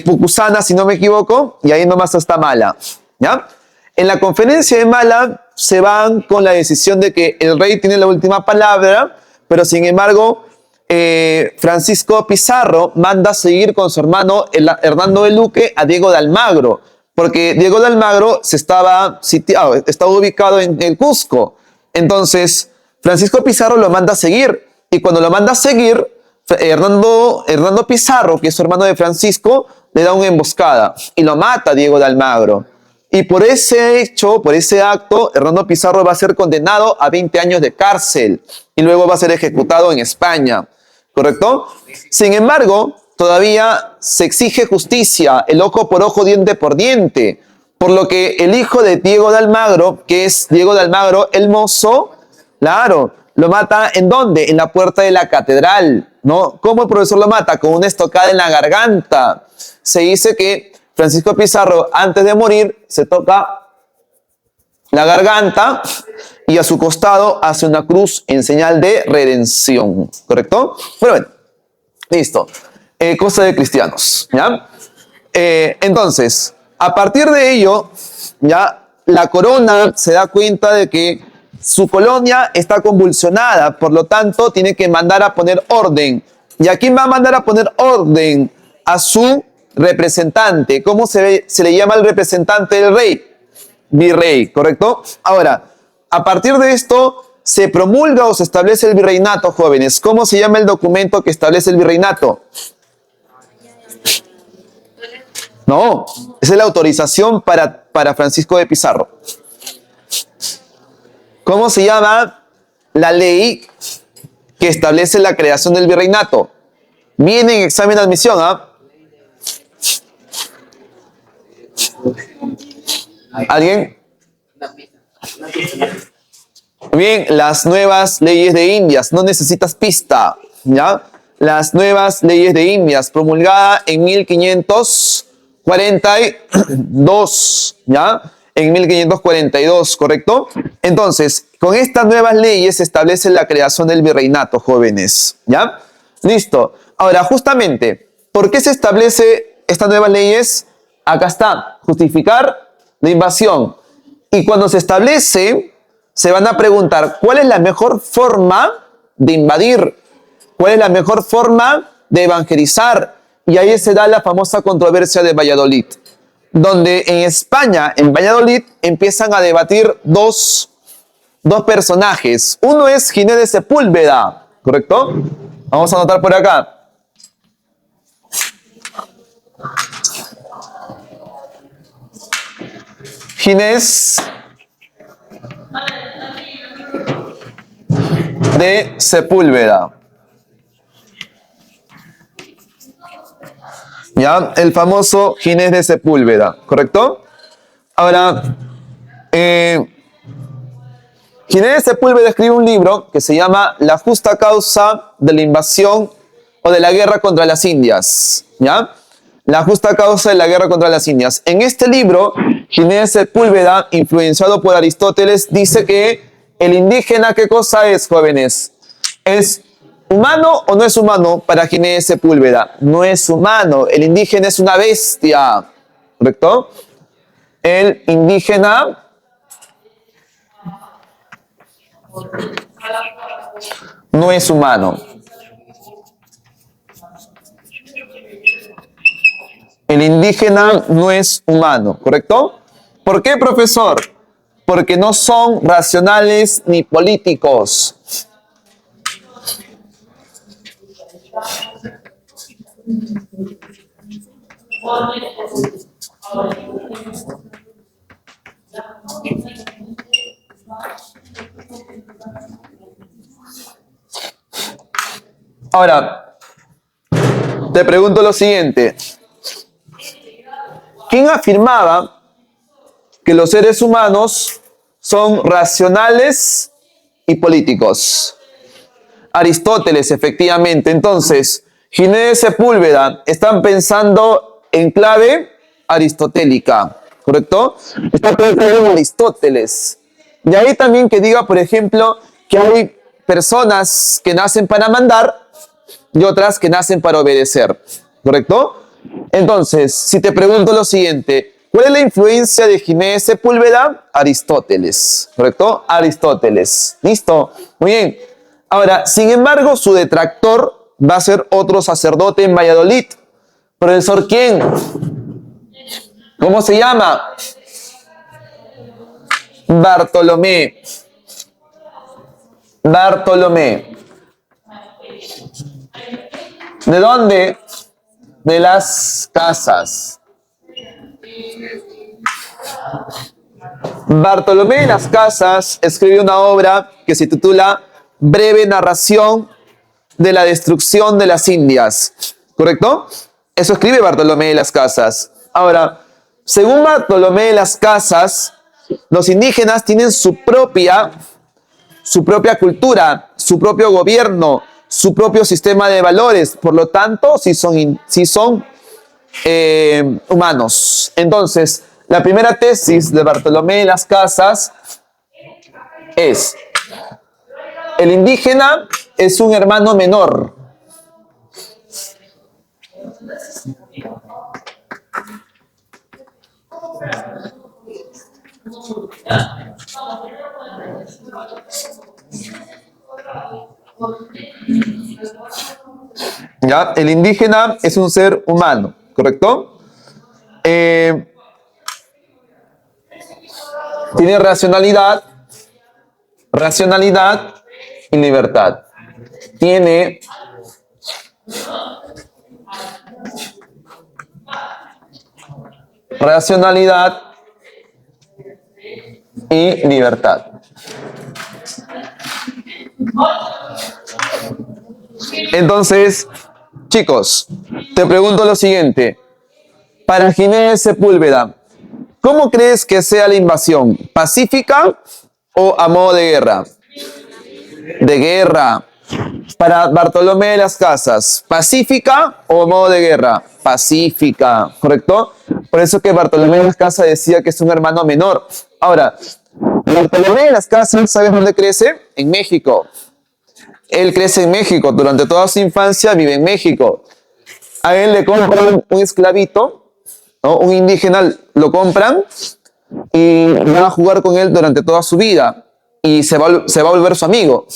Pucusana, si no me equivoco, y ahí nomás está Mala, ¿ya? En la Conferencia de Mala se van con la decisión de que el rey tiene la última palabra, pero sin embargo, Francisco Pizarro manda seguir con su hermano Hernando de Luque a Diego de Almagro, porque Diego de Almagro estaba ubicado en el Cusco. Entonces, Francisco Pizarro lo manda a seguir, y cuando lo manda a seguir, Hernando Pizarro, que es su hermano de Francisco, le da una emboscada y lo mata a Diego de Almagro. Y por ese hecho, por ese acto, Hernando Pizarro va a ser condenado a 20 años de cárcel y luego va a ser ejecutado en España. ¿Correcto? Sin embargo, todavía se exige justicia, el ojo por ojo, diente por diente, por lo que el hijo de Diego de Almagro, que es Diego de Almagro el Mozo, claro, lo mata ¿en dónde? En la puerta de la catedral, ¿no? ¿Cómo el profesor lo mata? Con una estocada en la garganta. Se dice que Francisco Pizarro, antes de morir, se toca la garganta y a su costado hace una cruz en señal de redención. ¿Correcto? Bueno, listo. Cosa de cristianos, ¿ya? Entonces, a partir de ello, ya la corona se da cuenta de que su colonia está convulsionada, por lo tanto, tiene que mandar a poner orden. ¿Y a quién va a mandar a poner orden? A su representante. ¿Cómo se le llama al representante del rey? Virrey, ¿correcto? Ahora, a partir de esto, se promulga o se establece el virreinato, jóvenes. ¿Cómo se llama el documento que establece el virreinato? No, esa es la autorización para Francisco de Pizarro. ¿Cómo se llama la ley que establece la creación del virreinato? Viene en examen de admisión, ¿ah? ¿Alguien? Bien, las nuevas leyes de Indias. No necesitas pista, ¿ya? Las nuevas leyes de Indias, promulgada en 1542, ¿ya? En 1542, ¿correcto? Entonces, con estas nuevas leyes se establece la creación del virreinato, jóvenes, ¿ya? Listo. Ahora, justamente, ¿por qué se establece estas nuevas leyes? Acá está, justificar la invasión. Y cuando se establece, se van a preguntar, ¿cuál es la mejor forma de invadir? ¿Cuál es la mejor forma de evangelizar? Y ahí se da la famosa controversia de Valladolid, donde en España, en Valladolid, empiezan a debatir dos personajes. Uno es Ginés de Sepúlveda, ¿correcto? Vamos a anotar por acá. Ginés de Sepúlveda. ¿Ya? El famoso Ginés de Sepúlveda, ¿correcto? Ahora, Ginés de Sepúlveda escribe un libro que se llama La justa causa de la invasión o de la guerra contra las Indias, ¿ya? La justa causa de la guerra contra las Indias. En este libro, Ginés de Sepúlveda, influenciado por Aristóteles, dice que el indígena, ¿qué cosa es, jóvenes? ¿Es humano o no es humano para Ginés de Sepúlveda? No es humano. El indígena es una bestia, ¿correcto? El indígena no es humano. El indígena no es humano, ¿correcto? ¿Por qué, profesor? Porque no son racionales ni políticos. Ahora, te pregunto lo siguiente. ¿Quién afirmaba que los seres humanos son racionales y políticos? Aristóteles, efectivamente. Entonces, Ginés de Sepúlveda están pensando en clave aristotélica, ¿correcto? Están pensando en Aristóteles. De ahí también que diga, por ejemplo, que hay personas que nacen para mandar y otras que nacen para obedecer, ¿correcto? Entonces, si te pregunto lo siguiente, ¿cuál es la influencia de Ginés de Sepúlveda? Aristóteles, ¿correcto? Aristóteles. ¿Listo? Muy bien. Ahora, sin embargo, su detractor va a ser otro sacerdote en Valladolid. Profesor, ¿quién? ¿Cómo se llama? Bartolomé. Bartolomé. ¿De dónde? De Las Casas. Bartolomé de Las Casas escribió una obra que se titula Breve narración de la destrucción de las Indias. ¿Correcto? Eso escribe Bartolomé de Las Casas. Ahora, según Bartolomé de Las Casas, los indígenas tienen su propia cultura, su propio gobierno, su propio sistema de valores. Por lo tanto, sí son humanos. Entonces, la primera tesis de Bartolomé de Las Casas es: el indígena es un hermano menor. ¿Ya? El indígena es un ser humano, ¿correcto? Tiene racionalidad y libertad. Tiene racionalidad y libertad. Entonces, chicos, te pregunto lo siguiente. Para Jiménez Sepúlveda, ¿cómo crees que sea la invasión? ¿Pacífica o a modo de guerra? De guerra. Para Bartolomé de Las Casas, ¿pacífica o a modo de guerra? Pacífica, ¿correcto? Por eso que Bartolomé de Las Casas decía que es un hermano menor. Ahora, Bartolomé de Las Casas, ¿sabes dónde crece? En México. Él crece en México, durante toda su infancia vive en México. A él le compran un esclavito, ¿no? Un indígena lo compran y van a jugar con él durante toda su vida y se va a volver su amigo.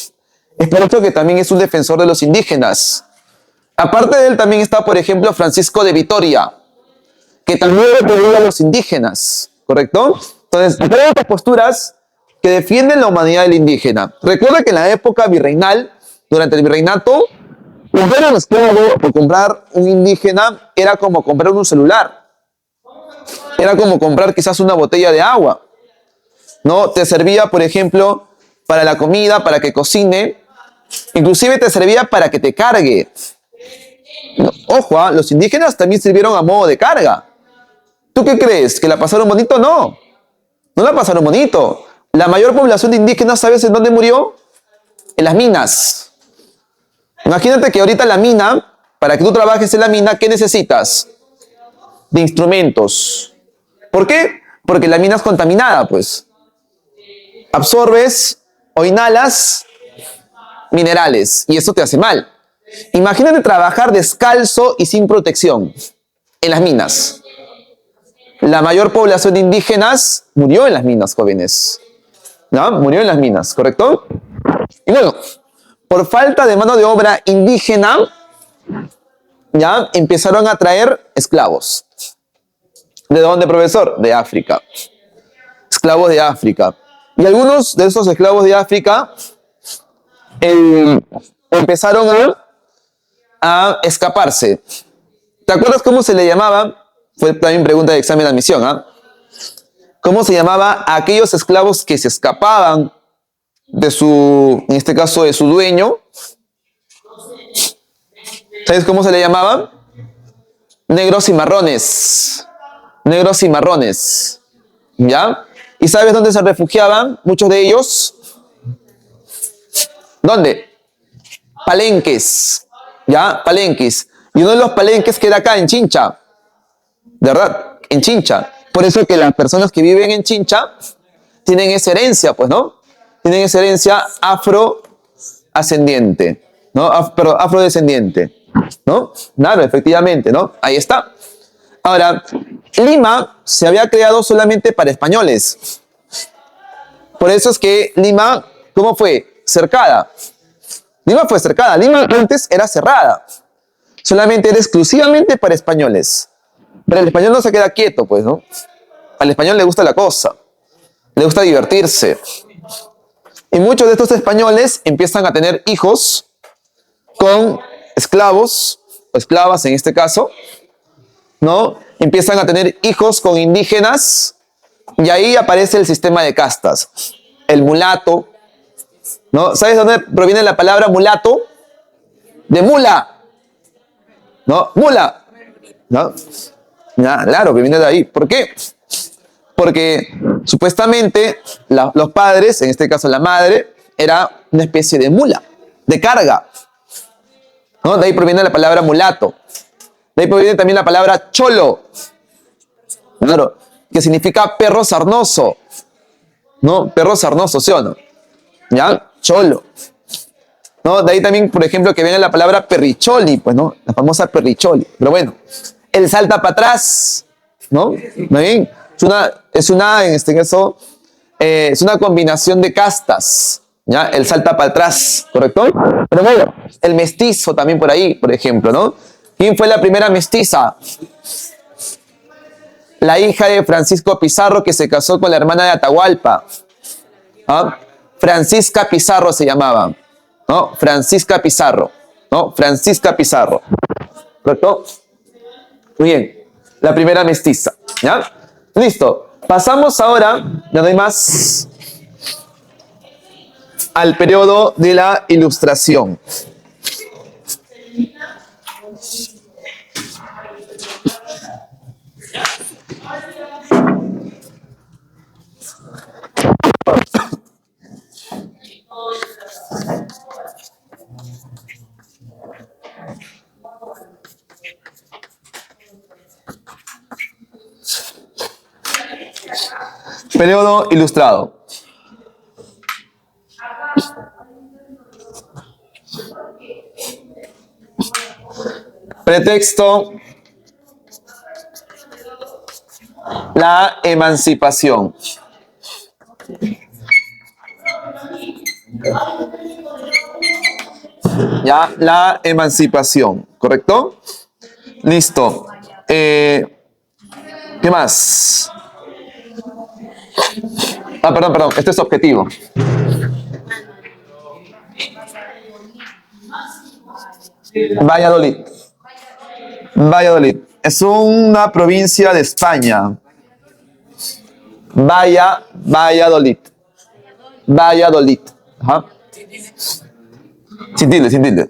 Es por eso que también es un defensor de los indígenas. Aparte de él también está, por ejemplo, Francisco de Vitoria, que también repudia a los indígenas, ¿correcto? Entonces, acá hay otras posturas que defienden la humanidad del indígena. Recuerda que en la época virreinal, durante el virreinato, comprar un esclavo o comprar un indígena era como comprar un celular. Era como comprar quizás una botella de agua, ¿no? Te servía, por ejemplo, para la comida, para que cocine. Inclusive te servía para que te cargue. No, ojo, los indígenas también sirvieron a modo de carga. ¿Tú qué crees? ¿Que la pasaron bonito? No. No la pasaron bonito. La mayor población de indígenas, ¿sabes en dónde murió? En las minas. Imagínate que ahorita la mina, para que tú trabajes en la mina, ¿qué necesitas? De instrumentos. ¿Por qué? Porque la mina es contaminada, pues. Absorbes o inhalas minerales y eso te hace mal. Imagínate trabajar descalzo y sin protección en las minas. La mayor población de indígenas murió en las minas, jóvenes. ¿No? Murió en las minas, ¿correcto? Y bueno, por falta de mano de obra indígena, ya empezaron a traer esclavos. ¿De dónde, profesor? De África. Esclavos de África. Y algunos de esos esclavos de África empezaron a escaparse. ¿Te acuerdas cómo se le llamaba? Fue también pregunta de examen de admisión, ¿ah? ¿Cómo se llamaba a aquellos esclavos que se escapaban de su, en este caso, de su dueño? ¿Sabes cómo se le llamaban? Negros y marrones. Negros y marrones. ¿Ya? ¿Y sabes dónde se refugiaban muchos de ellos? ¿Dónde? Palenques. ¿Ya? Palenques. Y uno de los palenques queda acá en Chincha. ¿De verdad? En Chincha. Por eso que las personas que viven en Chincha tienen esa herencia, pues, ¿no? Tienen esa herencia afroascendiente, ¿no? Afrodescendiente, ¿no? Claro, efectivamente, ¿no? Ahí está. Ahora, Lima se había creado solamente para españoles. Por eso es que Lima, ¿cómo fue? Cercada. Lima fue cercada. Lima antes era cerrada. Solamente era exclusivamente para españoles. Pero el español no se queda quieto, pues, ¿no? Al español le gusta la cosa. Le gusta divertirse. Y muchos de estos españoles empiezan a tener hijos con esclavos, o esclavas en este caso, ¿no? Empiezan a tener hijos con indígenas y ahí aparece el sistema de castas. El mulato, ¿no? ¿Sabes dónde proviene la palabra mulato? De mula, ¿no? Mula, ¿no? Ya, claro, que viene de ahí. ¿Por qué? Porque supuestamente los padres, en este caso la madre, era una especie de mula, de carga, ¿no? De ahí proviene la palabra mulato. De ahí proviene también la palabra cholo, claro, que significa perro sarnoso, ¿no? Perro sarnoso, ¿sí o no? ¿Ya? Cholo. ¿No? De ahí también, por ejemplo, que viene la palabra perricholi, pues, ¿no? La famosa perricholi. Pero bueno, el salta para atrás, ¿no? ¿No bien? En este caso, es una combinación de castas, ¿ya? El salta para atrás, ¿correcto? Pero bueno, el mestizo también por ahí, por ejemplo, ¿no? ¿Quién fue la primera mestiza? La hija de Francisco Pizarro, que se casó con la hermana de Atahualpa. ¿Ah? Francisca Pizarro se llamaba, ¿no? Francisca Pizarro, ¿no? Francisca Pizarro, ¿correcto? Muy bien, la primera mestiza, ¿ya? Listo, pasamos ahora, ya no hay más, al periodo de la Ilustración. Periodo ilustrado. Pretexto: la emancipación. Ya, la emancipación, ¿correcto? Listo. ¿Qué más? Perdón, este es objetivo. Valladolid. Valladolid. Es una provincia de España. Valladolid. Valladolid. Ajá. Sin tilde, sin tilde.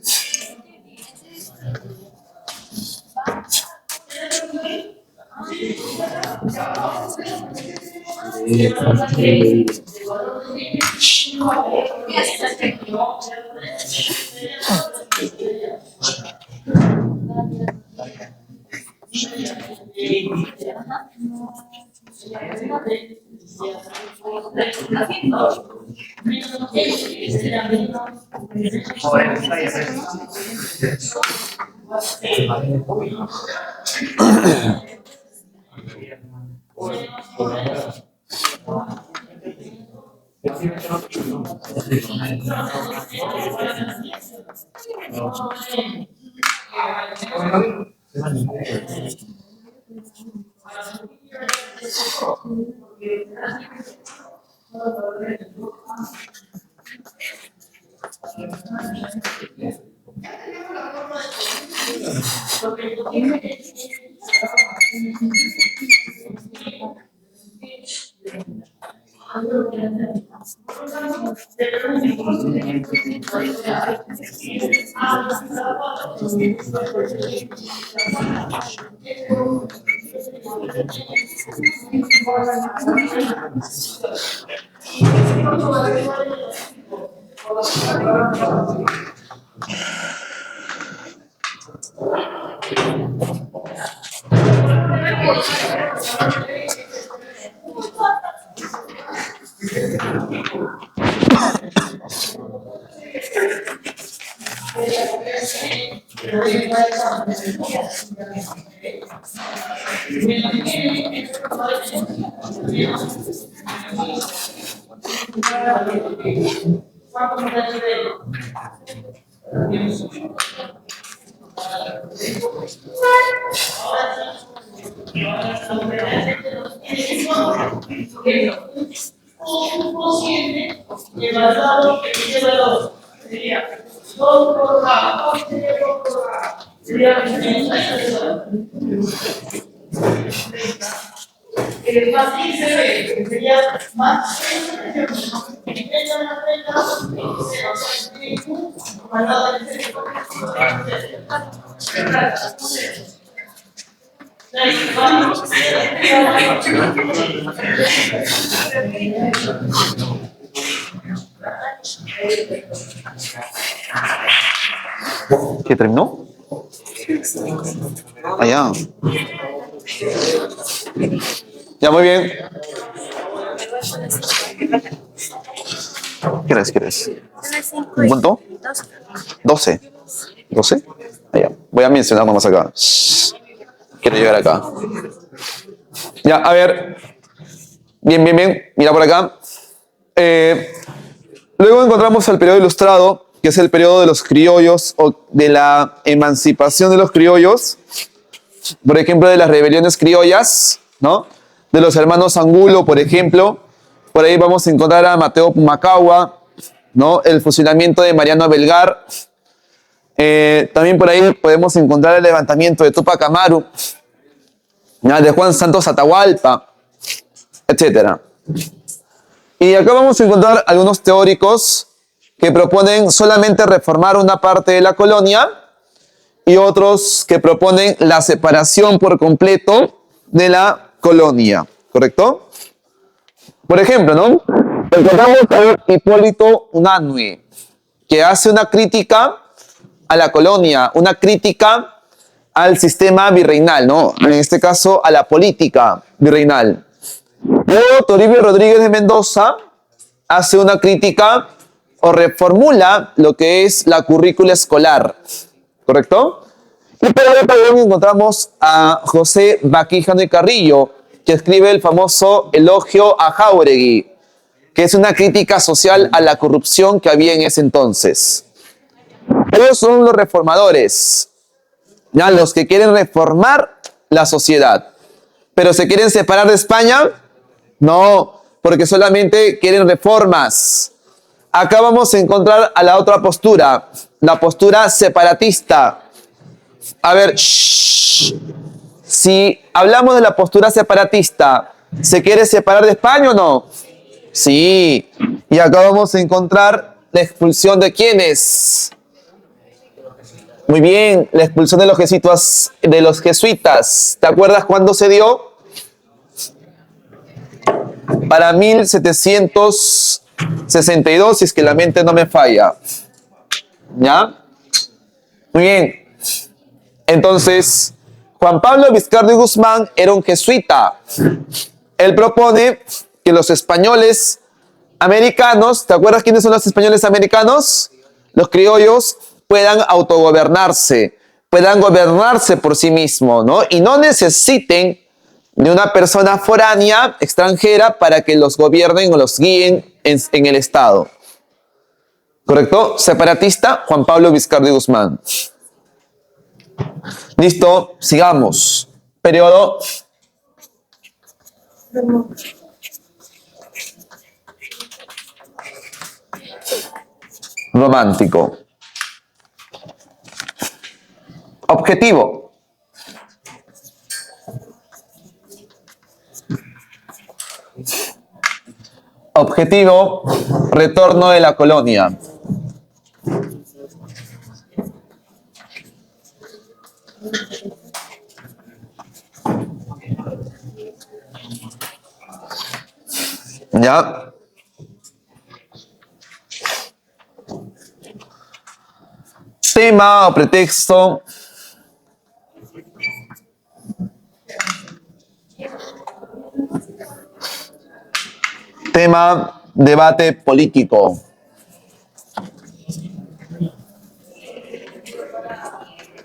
¿Qué terminó? Allá. Ya, muy bien. ¿Qué eres? ¿Cuánto? 12. ¿12? Allá. Voy a mencionar nomás acá. Quiero llegar acá. Ya, a ver. Bien. Mira por acá. Luego encontramos el periodo ilustrado, que es el periodo de los criollos o de la emancipación de los criollos. Por ejemplo, de las rebeliones criollas, ¿no? De los hermanos Angulo, por ejemplo. Por ahí vamos a encontrar a Mateo Pumacahua, ¿no? El fusilamiento de Mariano Belgar. También por ahí podemos encontrar el levantamiento de Tupac Amaru, ¿ya? De Juan Santos Atahualpa, etc. Y acá vamos a encontrar algunos teóricos que proponen solamente reformar una parte de la colonia y otros que proponen la separación por completo de la colonia, ¿correcto? Por ejemplo, ¿no? Encontramos a Hipólito Unanue, que hace una crítica a la colonia, una crítica al sistema virreinal, ¿no? En este caso, a la política virreinal. Luego, Toribio Rodríguez de Mendoza hace una crítica o reformula lo que es la currícula escolar, ¿correcto? Y por ahí también encontramos a José Baquijano y Carrillo, que escribe el famoso Elogio a Jáuregui, que es una crítica social a la corrupción que había en ese entonces. Ellos son los reformadores, ¿ya? Los que quieren reformar la sociedad. ¿Pero se quieren separar de España? No, porque solamente quieren reformas. Acá vamos a encontrar a la otra postura, la postura separatista. A ver, si hablamos de la postura separatista, ¿se quiere separar de España o no? Sí. Y acá vamos a encontrar la expulsión de ¿quiénes? Muy bien, la expulsión de los jesuitas. ¿Te acuerdas cuándo se dio? Para 1762, si es que la mente no me falla. ¿Ya? Muy bien. Entonces, Juan Pablo Vizcarra y Guzmán era un jesuita. Él propone que los españoles americanos, ¿te acuerdas quiénes son los españoles americanos? Los criollos puedan autogobernarse, puedan gobernarse por sí mismos, ¿no? Y no necesiten de una persona foránea, extranjera, para que los gobiernen o los guíen en el Estado. ¿Correcto? Separatista, Juan Pablo Vizcarra y Guzmán. Listo, sigamos. Periodo romántico. Objetivo. Objetivo, retorno de la colonia. ¿Ya? Tema o pretexto. Tema, debate político.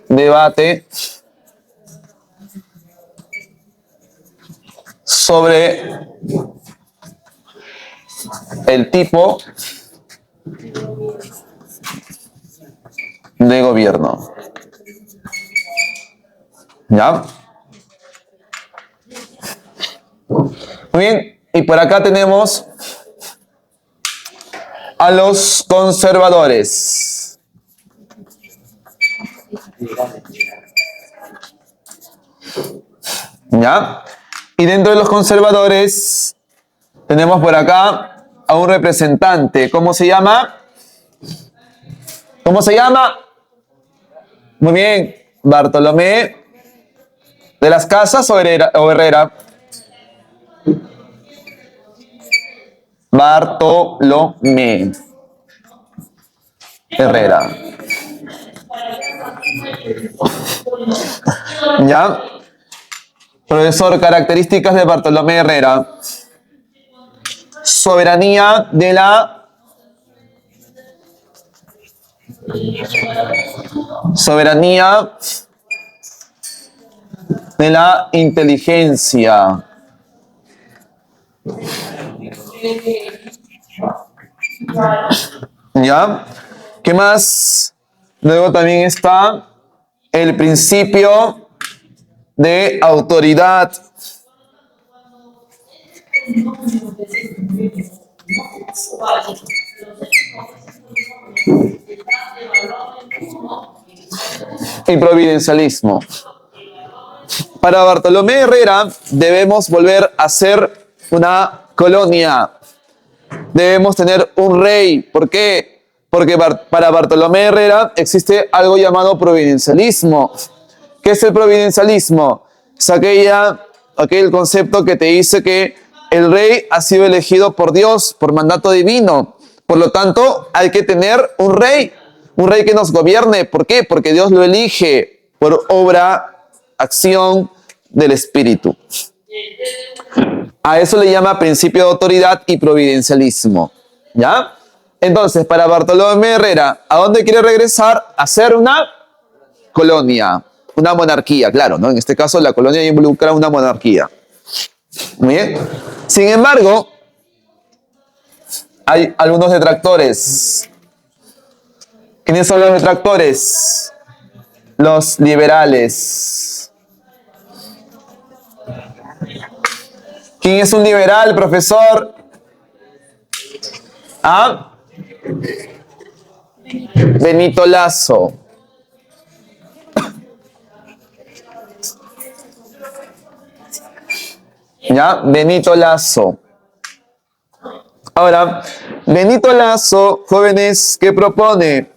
Debate sobre el tipo de gobierno. ¿Ya? Muy bien, y por acá tenemos a los conservadores. ¿Ya? Y dentro de los conservadores tenemos por acá a un representante. ¿Cómo se llama? ¿Cómo se llama? Muy bien, Bartolomé de las Casas o Herrera. Bartolomé Herrera. ¿Ya? Profesor, características de Bartolomé Herrera. Soberanía de la... Soberanía de la inteligencia. ¿Ya? ¿Qué más? Luego también está el principio de autoridad. Y providencialismo. Para Bartolomé Herrera debemos volver a ser una colonia. Debemos tener un rey. ¿Por qué? Porque para Bartolomé Herrera existe algo llamado providencialismo. ¿Qué es el providencialismo? Es aquel concepto que te dice que el rey ha sido elegido por Dios, por mandato divino. Por lo tanto, hay que tener un rey que nos gobierne. ¿Por qué? Porque Dios lo elige por obra, acción del Espíritu. A eso le llama principio de autoridad y providencialismo. ¿Ya? Entonces, para Bartolomé Herrera, ¿a dónde quiere regresar? A ser una colonia, una monarquía, claro, ¿no? En este caso, la colonia involucra una monarquía. Muy bien. Sin embargo, hay algunos detractores. ¿Quiénes son los detractores? Los liberales. ¿Quién es un liberal, profesor? ¿Ah? Benito Lazo. ¿Ya? Benito Lazo. Ahora, Benito Lazo, jóvenes, ¿qué propone?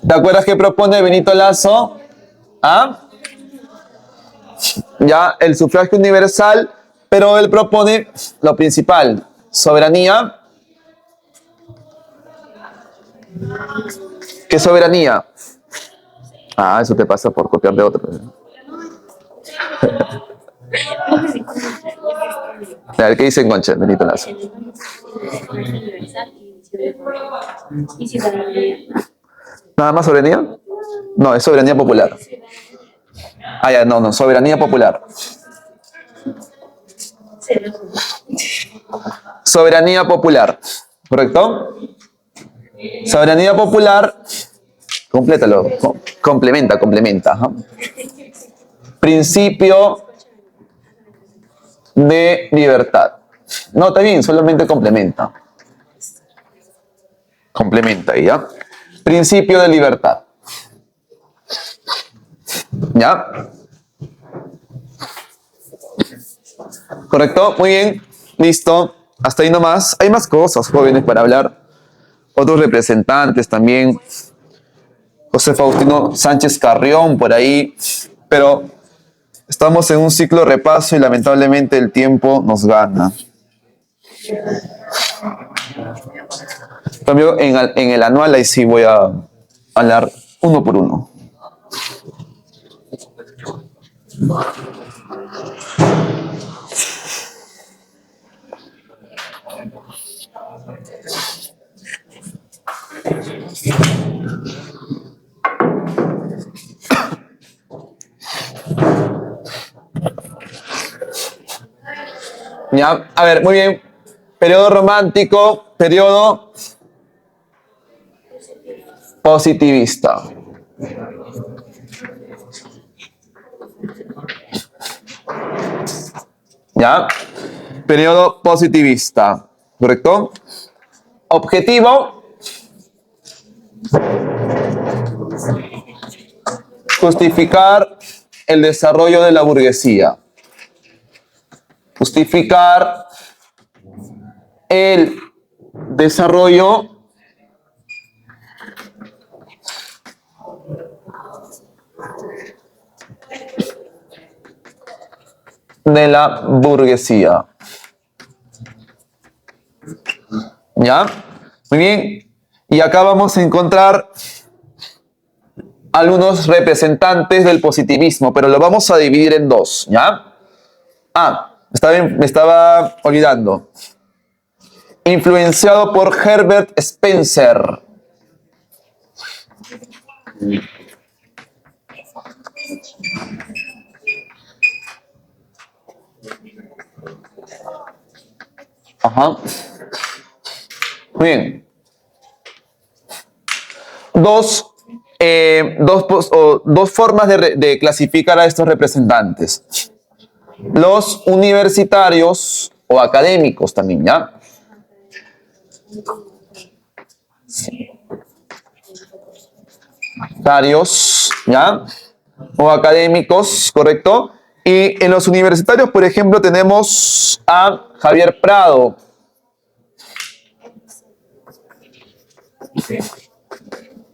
¿Te acuerdas qué propone Benito Lazo? ¿Ah? Ya, el sufragio universal, pero él propone lo principal, soberanía. ¿Qué soberanía? Ah, eso te pasa por copiar de otro. A ver, ¿qué dice en Concha, Benito Lazo? ¿Nada más soberanía? No, es soberanía popular. Ah, ya, no, soberanía popular. Soberanía popular, ¿correcto? Soberanía popular, complétalo, complementa. ¿No? Principio de libertad. No, está bien, solamente complementa. Complementa, ¿ya? Principio de libertad. ¿Ya? ¿Correcto? Muy bien. Listo. Hasta ahí nomás. Hay más cosas, jóvenes, para hablar. Otros representantes también. José Faustino Sánchez Carrión, por ahí. Pero estamos en un ciclo de repaso y lamentablemente el tiempo nos gana. En cambio, en el anual ahí sí voy a hablar uno por uno. Ya, a ver, muy bien. Periodo romántico, periodo positivista. ¿Ya? Periodo positivista, ¿correcto? Objetivo: justificar el desarrollo de la burguesía. Justificar el desarrollo de la burguesía. ¿Ya? Muy bien. Y acá vamos a encontrar algunos representantes del positivismo, pero lo vamos a dividir en dos, ¿ya? Me estaba olvidando. Influenciado por Herbert Spencer. Ajá. Muy bien. Dos formas de clasificar a estos representantes. Los universitarios o académicos también, ¿ya? Universitarios, ¿ya? O académicos, ¿correcto? Y en los universitarios, por ejemplo, tenemos a Javier Prado.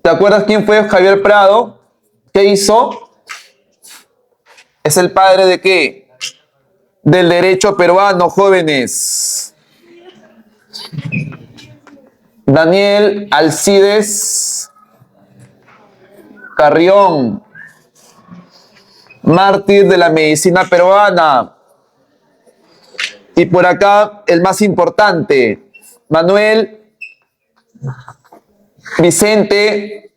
¿Te acuerdas quién fue Javier Prado? ¿Qué hizo? ¿Es el padre de qué? Del derecho peruano, jóvenes. Daniel Alcides Carrión, mártir de la medicina peruana. Y por acá, el más importante, Manuel Vicente.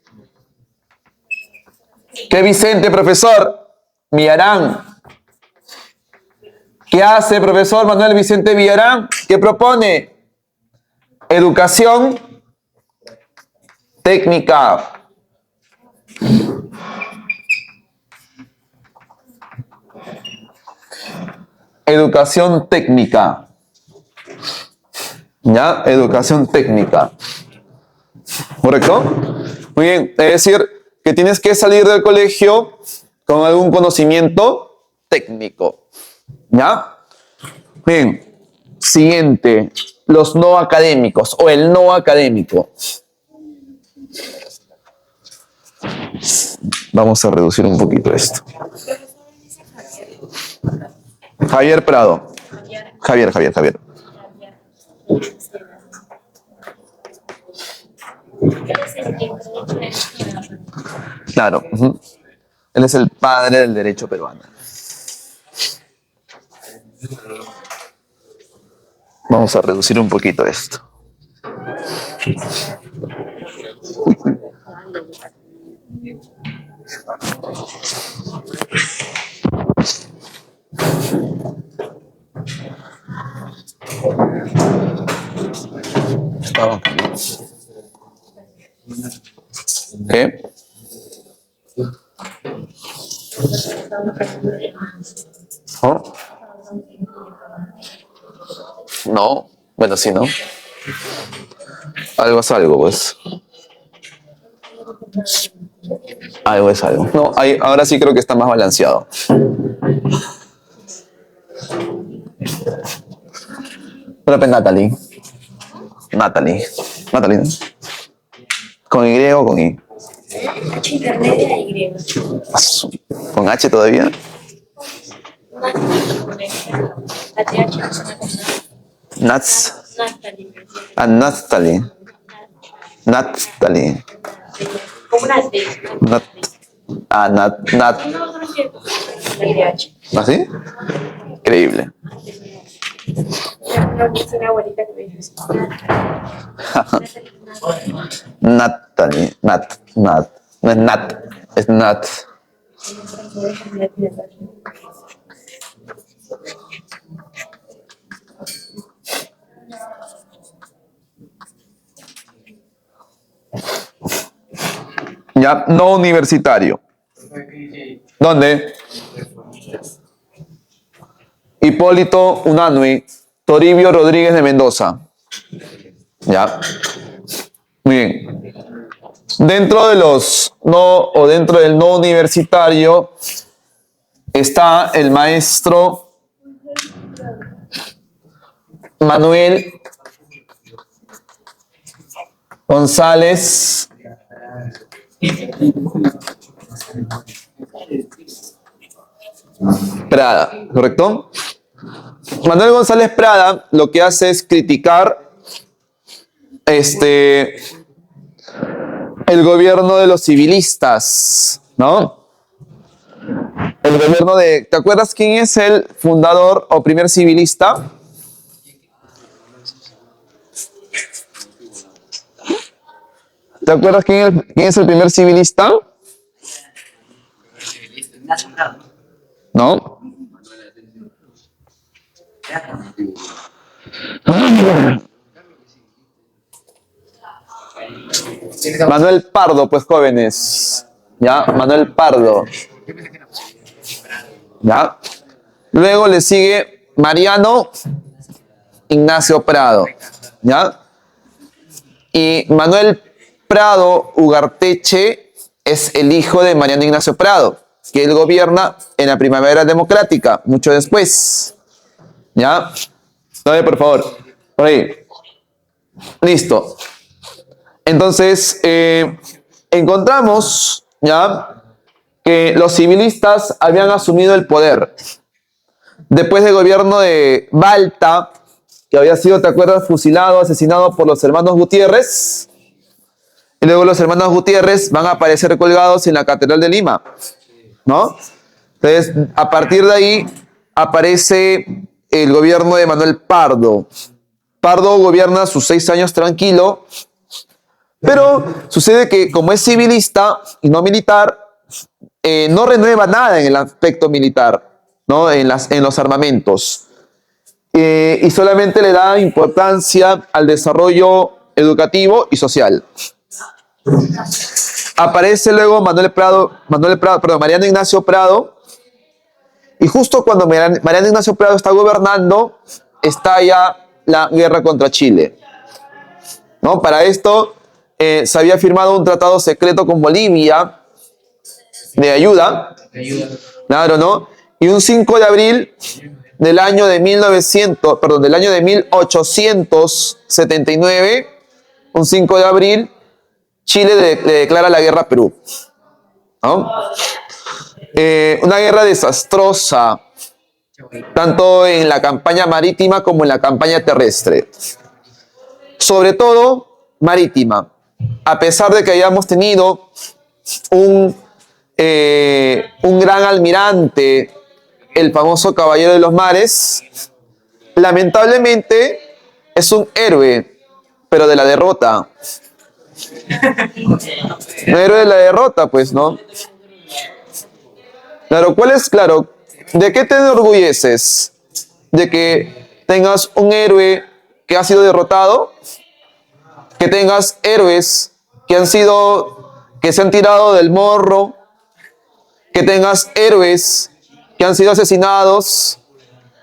¿Qué Vicente, profesor? Villarán. ¿Qué hace, profesor Manuel Vicente Villarán? ¿Qué propone? Educación técnica. Educación técnica. ¿Ya? Educación técnica. ¿Correcto? Muy bien. Es decir, que tienes que salir del colegio con algún conocimiento técnico. ¿Ya? Bien. Siguiente. Los no académicos o el no académico. Vamos a reducir un poquito esto. Javier Prado. Javier. Claro. Él es el padre del derecho peruano. Vamos a reducir un poquito esto. ¿Qué? ¿Oh? No, bueno, sí, ¿no? Algo es algo, pues. Algo es algo. No, ahora sí creo que está más balanceado. Pero Natalie. Natalie, ¿no? ¿Con Y o con I? H intermedia y griega. ¿Con H todavía? Nats. Natalie. Natalie. Como una T. Nat. ¿Así? Increíble. Una abuelita que me dijo Natalie. Nat. No es Nat. Es Nat. Ya, no universitario. ¿Dónde? Hipólito Unanue, Toribio Rodríguez de Mendoza. Ya. Muy bien. Dentro de los no o dentro del no universitario está el maestro Manuel González Prada, ¿correcto? Manuel González Prada lo que hace es criticar el gobierno de los civilistas, ¿no? El gobierno de... ¿Te acuerdas quién es el fundador o primer civilista? ¿Te acuerdas quién es el primer civilista? ¿No? Manuel Pardo, pues jóvenes. ¿Ya? Manuel Pardo. ¿Ya? Luego le sigue Mariano Ignacio Prado. ¿Ya? Y Manuel Prado Ugarteche es el hijo de Mariano Ignacio Prado, que él gobierna en la Primavera Democrática, mucho después. ¿Ya? Dale, por favor. Por ahí. Listo. Entonces, encontramos, ¿ya?, que los civilistas habían asumido el poder después del gobierno de Balta, que había sido, ¿te acuerdas?, fusilado, asesinado por los hermanos Gutiérrez. Y luego los hermanos Gutiérrez van a aparecer colgados en la Catedral de Lima, ¿no? Entonces, a partir de ahí aparece el gobierno de Manuel Pardo. Pardo gobierna sus 6 años tranquilo, pero sucede que como es civilista y no militar, no renueva nada en el aspecto militar, ¿no? En los armamentos. Y solamente le da importancia al desarrollo educativo y social. Aparece luego Mariano Ignacio Prado, y justo cuando Mariano Ignacio Prado está gobernando, estalla la guerra contra Chile, ¿no? Para esto se había firmado un tratado secreto con Bolivia de ayuda, claro, ¿no? Y un 5 de abril del año de 1879, un 5 de abril, Chile le declara la guerra a Perú, ¿no? Una guerra desastrosa, tanto en la campaña marítima como en la campaña terrestre. Sobre todo marítima. A pesar de que hayamos tenido un gran almirante, el famoso Caballero de los Mares, lamentablemente es un héroe, pero de la derrota. Un héroe de la derrota, pues, ¿no? Claro, claro, ¿de qué te enorgulleces? ¿De que tengas un héroe que ha sido derrotado? ¿Que tengas héroes que se han tirado del morro? ¿Que tengas héroes que han sido asesinados?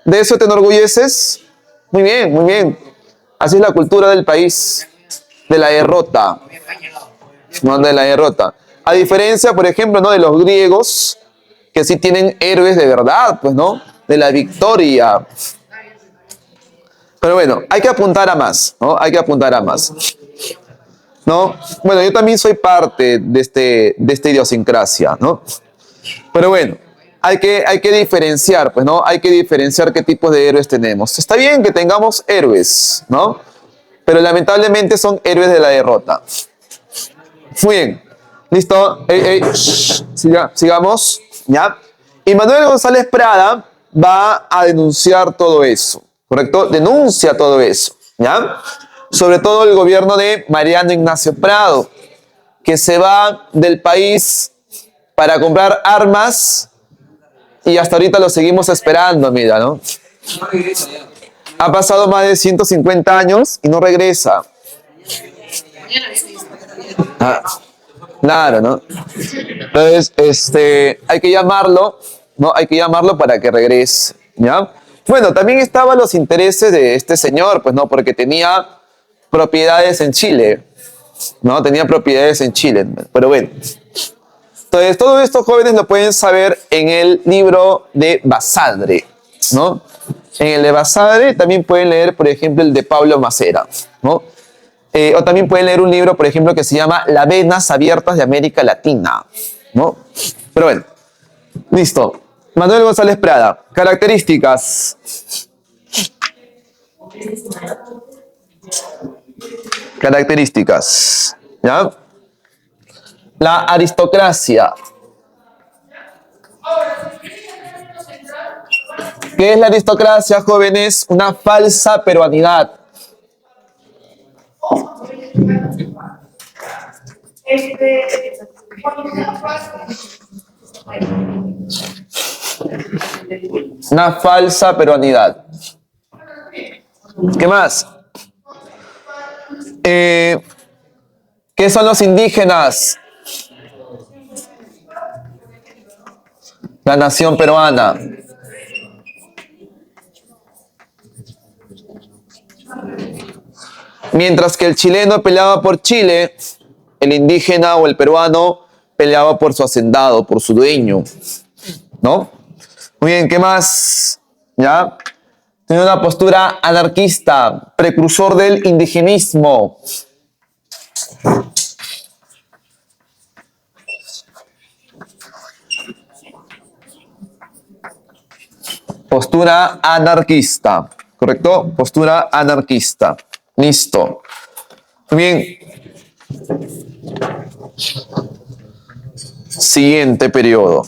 ¿De eso te enorgulleces? Muy bien, muy bien. Así es la cultura del país, de la derrota. No, de la derrota. A diferencia, por ejemplo, ¿no?, de los griegos, que sí tienen héroes de verdad, pues, ¿no? De la victoria. Pero bueno, hay que apuntar a más, ¿no? Hay que apuntar a más, ¿no? Bueno, yo también soy parte de esta idiosincrasia, ¿no? Pero bueno, hay que diferenciar, pues, ¿no? Hay que diferenciar qué tipos de héroes tenemos. Está bien que tengamos héroes, ¿no? Pero lamentablemente son héroes de la derrota. Muy bien. ¿Listo? Sigamos. ¿Ya? Y Manuel González Prada va a denunciar todo eso, ¿correcto? Denuncia todo eso, ¿ya? Sobre todo el gobierno de Mariano Ignacio Prado, que se va del país para comprar armas y hasta ahorita lo seguimos esperando, mira, ¿no? Ha pasado más de 150 años y no regresa. Claro, ¿no? Entonces, hay que llamarlo, ¿no? Hay que llamarlo para que regrese, ¿ya? Bueno, también estaban los intereses de este señor, pues, ¿no? Porque tenía propiedades en Chile, ¿no? Tenía propiedades en Chile, pero bueno. Entonces, todos estos jóvenes lo pueden saber en el libro de Basadre, ¿no? En el de Basadre también pueden leer, por ejemplo, el de Pablo Macera, ¿no? O también pueden leer un libro, por ejemplo, que se llama Las venas abiertas de América Latina, ¿no? Pero bueno, listo. Manuel González Prada, características. Características, ¿ya? La aristocracia. ¿Qué es la aristocracia, jóvenes? Una falsa peruanidad. Una falsa peruanidad. ¿Qué más? ¿Qué son los indígenas? La nación peruana. Mientras que el chileno peleaba por Chile, el indígena o el peruano peleaba por su hacendado, por su dueño, ¿no? Muy bien, ¿qué más? ¿Ya? Tiene una postura anarquista, precursor del indigenismo. Postura anarquista, ¿correcto? Postura anarquista. Listo. Muy bien. Siguiente periodo.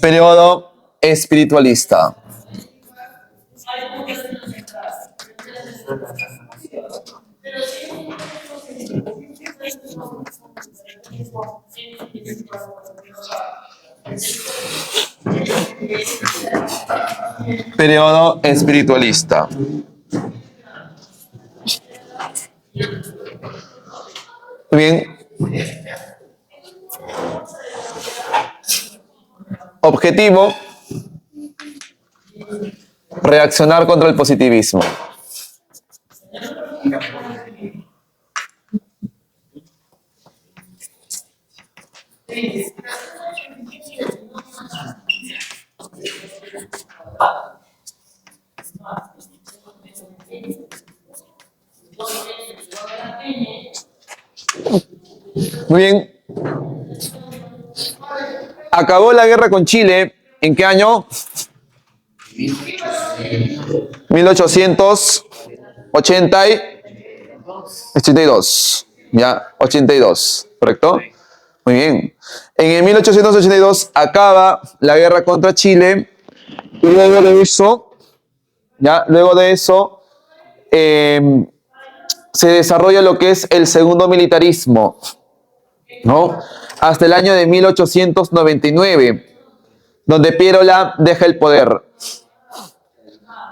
Periodo espiritualista. Periodo espiritualista. Muy bien. Objetivo: reaccionar contra el positivismo. Muy bien. Acabó la guerra con Chile. ¿En qué año? 1882. Ya, 82, ¿correcto? Muy bien. En el 1882 acaba la guerra contra Chile y luego de eso, se desarrolla lo que es el segundo militarismo, ¿no? Hasta el año de 1899, donde Pierola deja el poder.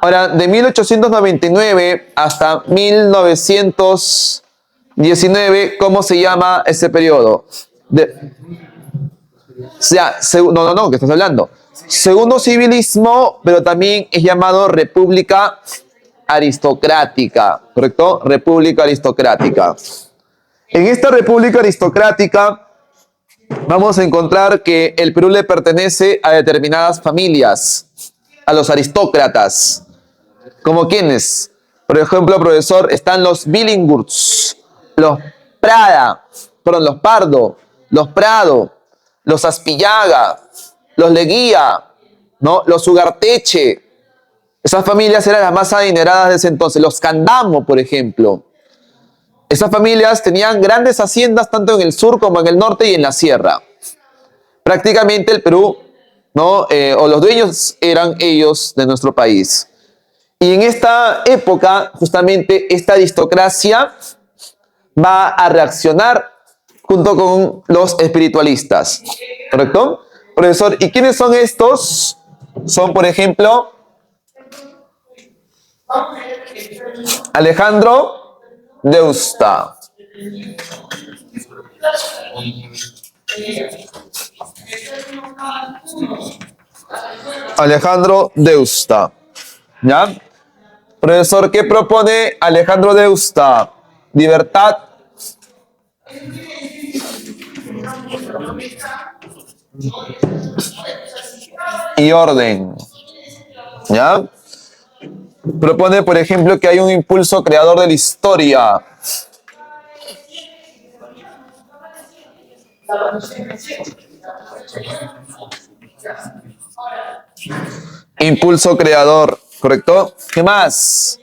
Ahora, de 1899 hasta 1919, ¿cómo se llama ese periodo? ¿Qué estás hablando? Segundo civilismo, pero también es llamado república aristocrática, ¿correcto? República aristocrática. En esta república aristocrática vamos a encontrar que el Perú le pertenece a determinadas familias, a los aristócratas. ¿Como quiénes? Por ejemplo, profesor, están los Billinghurst, los los Pardo, los Prado, los Aspillaga, los Leguía, ¿no? Los Ugarteche. Esas familias eran las más adineradas de ese entonces. Los Candamo, por ejemplo. Esas familias tenían grandes haciendas tanto en el sur como en el norte y en la sierra. Prácticamente el Perú, ¿no? O los dueños eran ellos de nuestro país. Y en esta época, justamente, esta aristocracia va a reaccionar junto con los espiritualistas. ¿Correcto? Profesor, ¿y quiénes son estos? Son, por ejemplo, Alejandro Deusta. Alejandro Deusta. ¿Ya? Profesor, ¿qué propone Alejandro Deusta? Libertad. Y orden. ¿Ya? Propone, por ejemplo, que hay un impulso creador de la historia. Impulso creador, ¿correcto? ¿Qué más?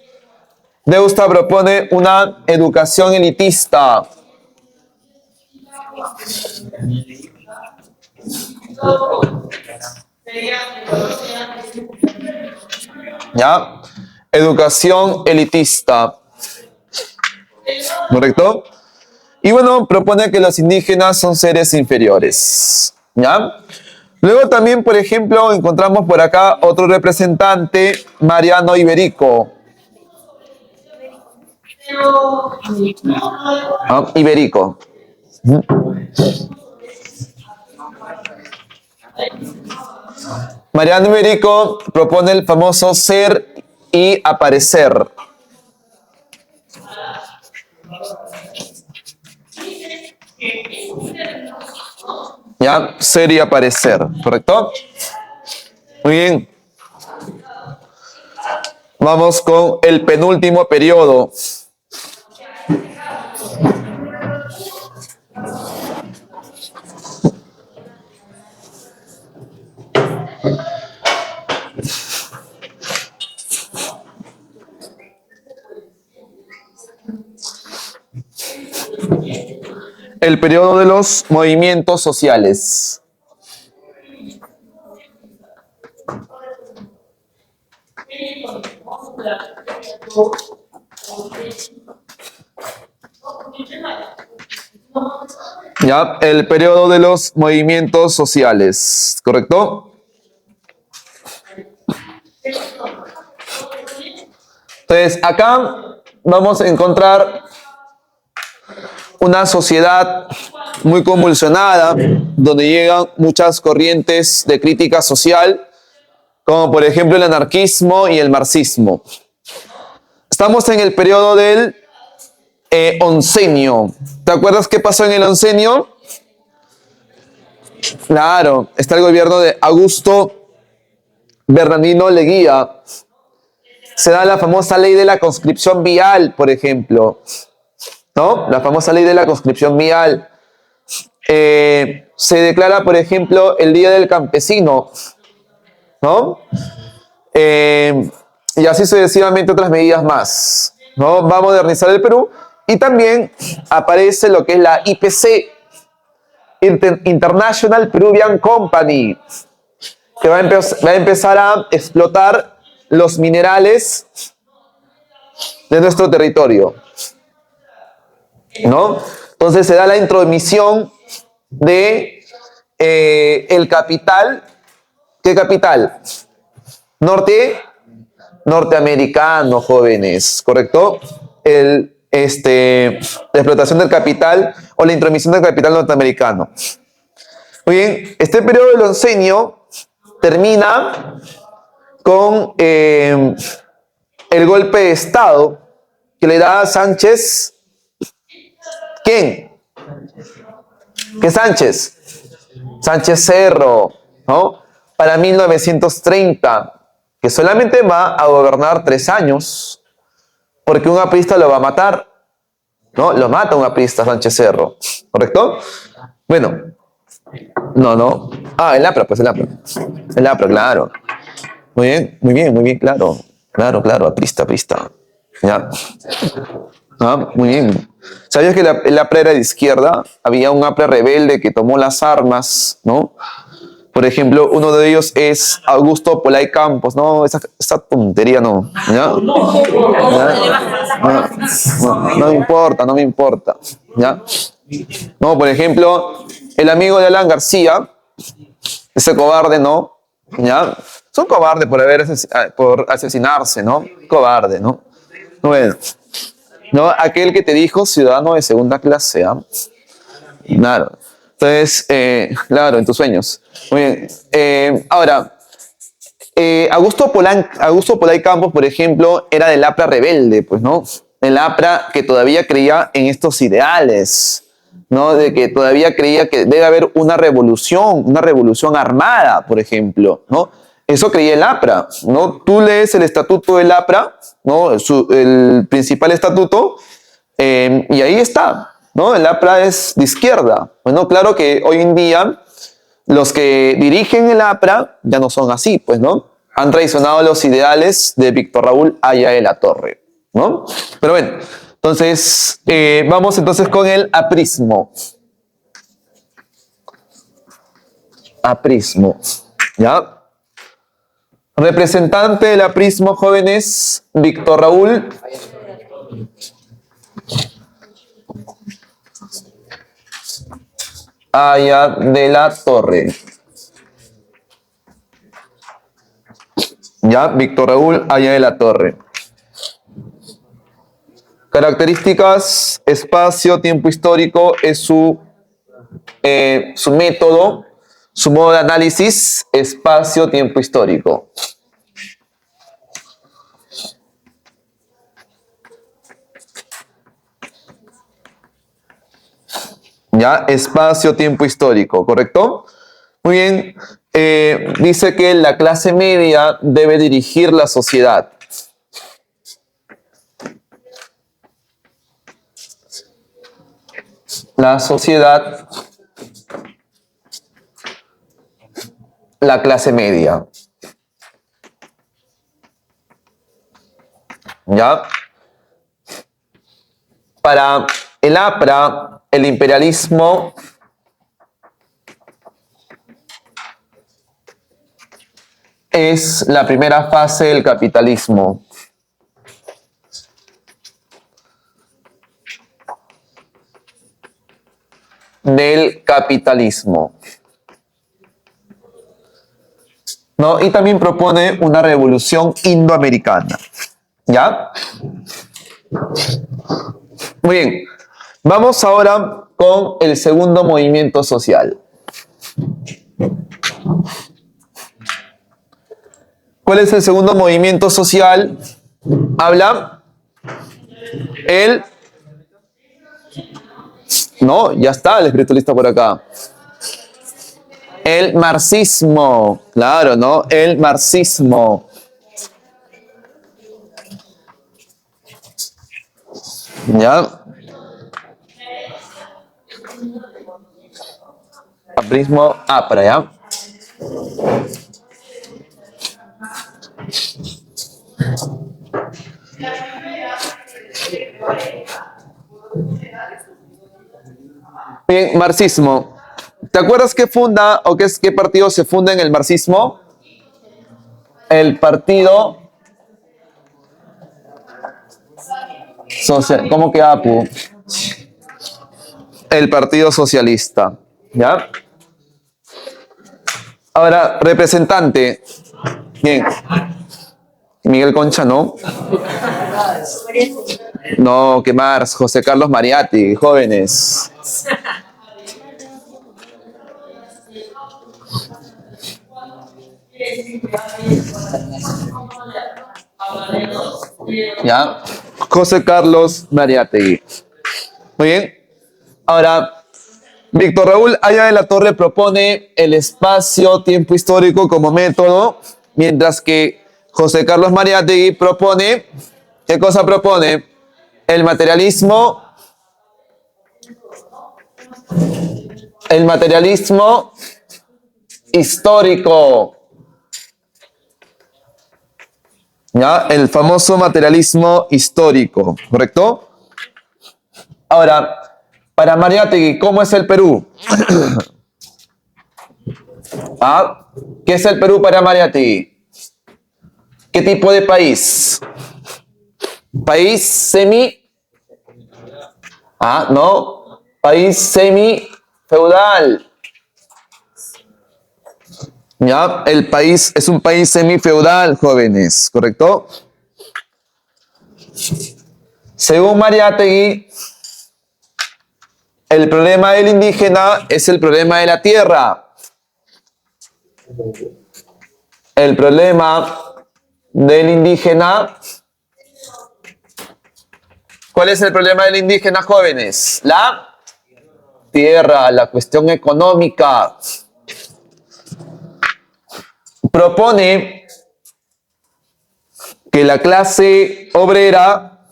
Deusta propone una educación elitista. ¿Ya? Educación elitista. ¿Correcto? Y bueno, propone que los indígenas son seres inferiores. ¿Ya? Luego también, por ejemplo, encontramos por acá otro representante, Mariano Iberico. Iberico. Mariano Iberico propone el famoso ser y aparecer. ¿Ya? Ser y aparecer, ¿correcto? Muy bien. Vamos con el penúltimo periodo. El periodo de los movimientos sociales. Ya, el periodo de los movimientos sociales, ¿correcto? Entonces, acá vamos a encontrar una sociedad muy convulsionada, donde llegan muchas corrientes de crítica social, como por ejemplo el anarquismo y el marxismo. Estamos en el periodo del oncenio. ¿Te acuerdas qué pasó en el oncenio? Claro, está el gobierno de Augusto Bernardino Leguía. Se da la famosa ley de la conscripción vial, por ejemplo. ¿No? La famosa ley de la conscripción vial. Se declara, por ejemplo, el Día del Campesino. ¿No? Y así sucesivamente otras medidas más. ¿No? Va a modernizar el Perú. Y también aparece lo que es la IPC, International Peruvian Company, que va a empezar a explotar los minerales de nuestro territorio. ¿No? Entonces se da la intromisión de el capital. ¿Qué capital? Norteamericano, jóvenes, ¿correcto? La explotación del capital o la intromisión del capital norteamericano. Muy bien, este periodo del oncenio termina con el golpe de Estado que le da a Sánchez. ¿Quién? ¿Qué Sánchez? Sánchez Cerro, ¿no? Para 1930, que solamente va a gobernar 3 años, porque un aprista lo va a matar, ¿no? Lo mata un aprista, Sánchez Cerro, ¿correcto? Bueno, no. El APRA, pues el APRA. El APRA, claro. Muy bien, claro. Claro, aprista. Ya. Muy bien. ¿Sabías que el APRA era de izquierda? Había un APRA rebelde que tomó las armas, ¿no? Por ejemplo, uno de ellos es Augusto Polay Campos. No, esa tontería no. ¿Ya? No me importa. ¿Ya? No, por ejemplo, el amigo de Alan García, ese cobarde, ¿no? ¿Ya? Es un cobarde por asesinarse, ¿no? Cobarde, ¿no? Bueno, ¿no? Aquel que te dijo ciudadano de segunda clase, ¿ah? Claro. Entonces, claro, en tus sueños. Muy bien. Ahora, Augusto Polay Campos, por ejemplo, era del APRA rebelde, pues, ¿no? El APRA que todavía creía en estos ideales, ¿no? De que todavía creía que debe haber una revolución armada, por ejemplo, ¿no? Eso creía el APRA, ¿no? Tú lees el estatuto del APRA, ¿no? El principal estatuto, y ahí está, ¿no? El APRA es de izquierda. Bueno, claro que hoy en día los que dirigen el APRA ya no son así, pues, ¿no? Han traicionado los ideales de Víctor Raúl Haya de la Torre, ¿no? Pero bueno, entonces, vamos entonces con el aprismo. Aprismo, ¿ya? Representante del aprismo, jóvenes, Víctor Raúl Haya de la Torre. Ya, Víctor Raúl Haya de la Torre. Características, espacio, tiempo histórico es su método, su modo de análisis, espacio, tiempo histórico. Ya, espacio, tiempo histórico, ¿correcto? Muy bien. Dice que la clase media debe dirigir la sociedad. La sociedad, la clase media. ¿Ya? Para el APRA, el imperialismo es la primera fase del capitalismo. Del capitalismo. ¿No? Y también propone una revolución indoamericana. ¿Ya? Muy bien. Vamos ahora con el segundo movimiento social. ¿Cuál es el segundo movimiento social? Habla No, ya está el espiritualista por acá. El marxismo, claro, ¿no? El marxismo. ¿Ya? Aprismo APRA, ¿ya? Bien, marxismo. ¿Te acuerdas qué funda o qué partido se funda en el marxismo? El partido social. ¿Cómo que APU? El Partido Socialista. ¿Ya? Ahora, representante. Bien. Miguel Concha, ¿no? No, ¿qué más? José Carlos Mariatti, jóvenes. ¿Ya? José Carlos Mariátegui. Muy bien. Ahora, Víctor Raúl Haya de la Torre propone el espacio-tiempo histórico como método, mientras que José Carlos Mariátegui propone, ¿qué cosa propone? El materialismo histórico. ¿Ya? El famoso materialismo histórico, ¿correcto? Ahora, para Mariátegui, ¿cómo es el Perú? ¿Ah? ¿Qué es el Perú para Mariátegui? ¿Qué tipo de país? ¿País semi? Ah, no. País semifeudal. ¿Ya? El país es un país semifeudal, jóvenes, ¿correcto? Según Mariátegui, el problema del indígena es el problema de la tierra. El problema del indígena. ¿Cuál es el problema del indígena, jóvenes? La tierra, la cuestión económica. Propone que la clase obrera,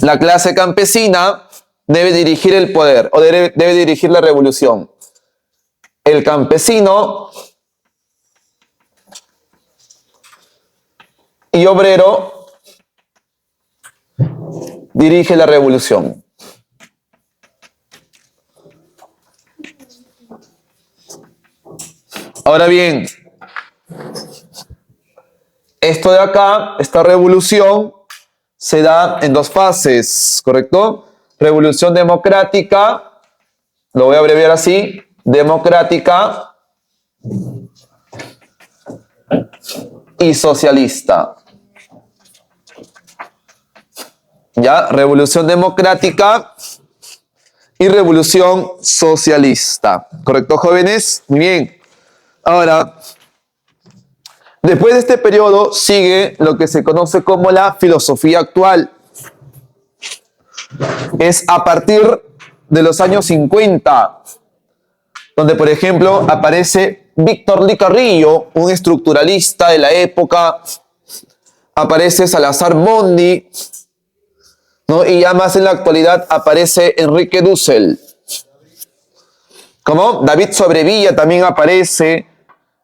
la clase campesina, debe dirigir el poder o debe dirigir la revolución. El campesino y obrero dirige la revolución. Ahora bien, esto de acá, esta revolución, se da en dos fases, ¿correcto? Revolución democrática, lo voy a abreviar así, democrática y socialista. ¿Ya? Revolución democrática y revolución socialista. ¿Correcto, jóvenes? Muy bien. Ahora, después de este periodo sigue lo que se conoce como la filosofía actual. Es a partir de los años 50, donde, por ejemplo, aparece Víctor Lee Carrillo, un estructuralista de la época. Aparece Salazar Bondi, ¿no? Y ya más en la actualidad aparece Enrique Dussel. ¿Cómo? David Sobrevilla también aparece.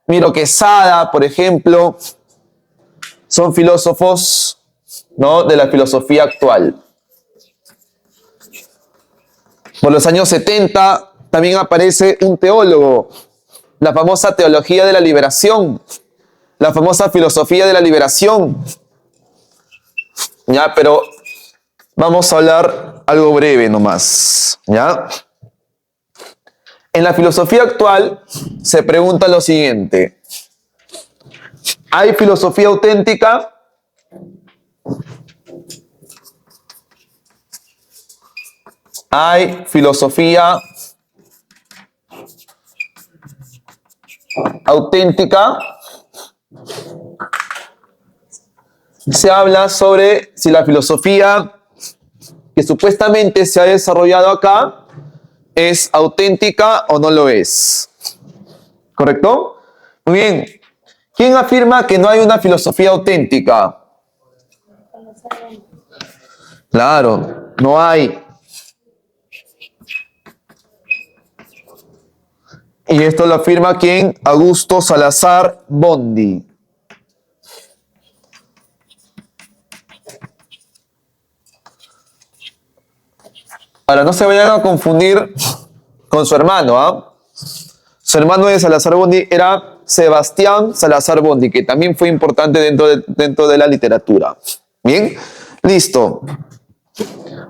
Miro Quesada, por ejemplo. Son filósofos, ¿no?, de la filosofía actual. Por los años 70 también aparece un teólogo, la famosa teología de la liberación, la famosa filosofía de la liberación. Ya, pero vamos a hablar algo breve nomás, ¿ya? En la filosofía actual se pregunta lo siguiente: ¿hay filosofía auténtica? ¿Hay filosofía auténtica? Se habla sobre si la filosofía que supuestamente se ha desarrollado acá es auténtica o no lo es. ¿Correcto? Muy bien. ¿Quién afirma que no hay una filosofía auténtica? Claro, no hay. Y esto lo afirma ¿quién? Augusto Salazar Bondi. Ahora, no se vayan a confundir con su hermano, ¿ah? Su hermano de Salazar Bondi era Sebastián Salazar Bondi, que también fue importante dentro de la literatura. Bien, listo.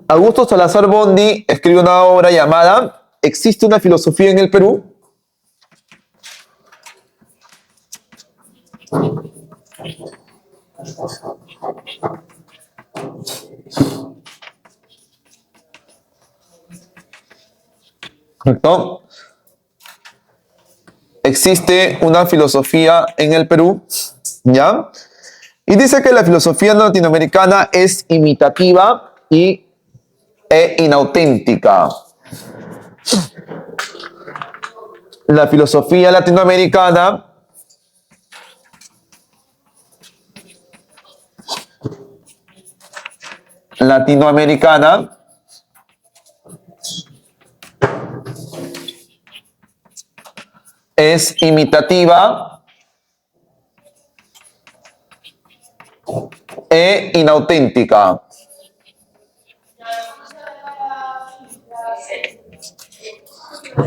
Augusto Salazar Bondi escribe una obra llamada ¿Existe una filosofía en el Perú? ¿Correcto? Existe una filosofía en el Perú, ¿ya? Y dice que la filosofía latinoamericana es imitativa e inauténtica. La filosofía latinoamericana es imitativa e inauténtica.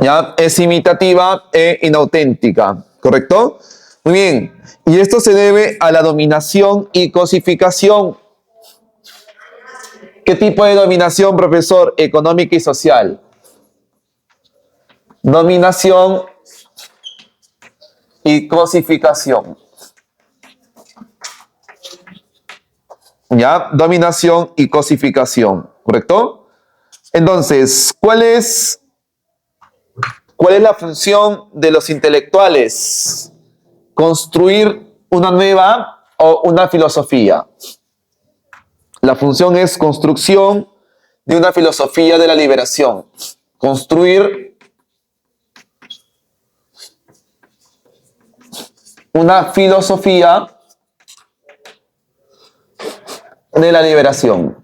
¿Ya? Es imitativa e inauténtica, ¿correcto? Muy bien. Y esto se debe a la dominación y cosificación ¿Qué tipo de dominación, profesor? Económica y social. Dominación y cosificación. ¿Ya? Dominación y cosificación, ¿correcto? Entonces, ¿cuál es la función de los intelectuales? Construir una nueva o una filosofía. La función es construcción de una filosofía de la liberación. Construir una filosofía de la liberación.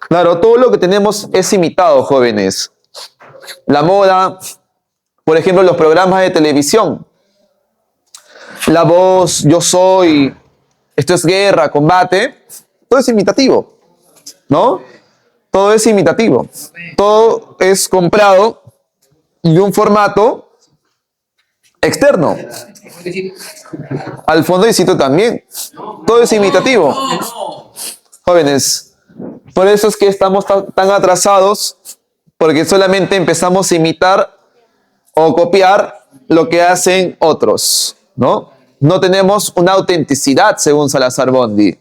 Claro, todo lo que tenemos es imitado, jóvenes. La moda, por ejemplo, los programas de televisión. La Voz, Yo Soy, esto es guerra, combate. Todo es imitativo, ¿no? Todo es imitativo. Todo es comprado de un formato externo. Al fondo y sitio también. Todo es imitativo. Jóvenes, por eso es que estamos tan atrasados, porque solamente empezamos a imitar o copiar lo que hacen otros, ¿no? No tenemos una autenticidad, según Salazar Bondi.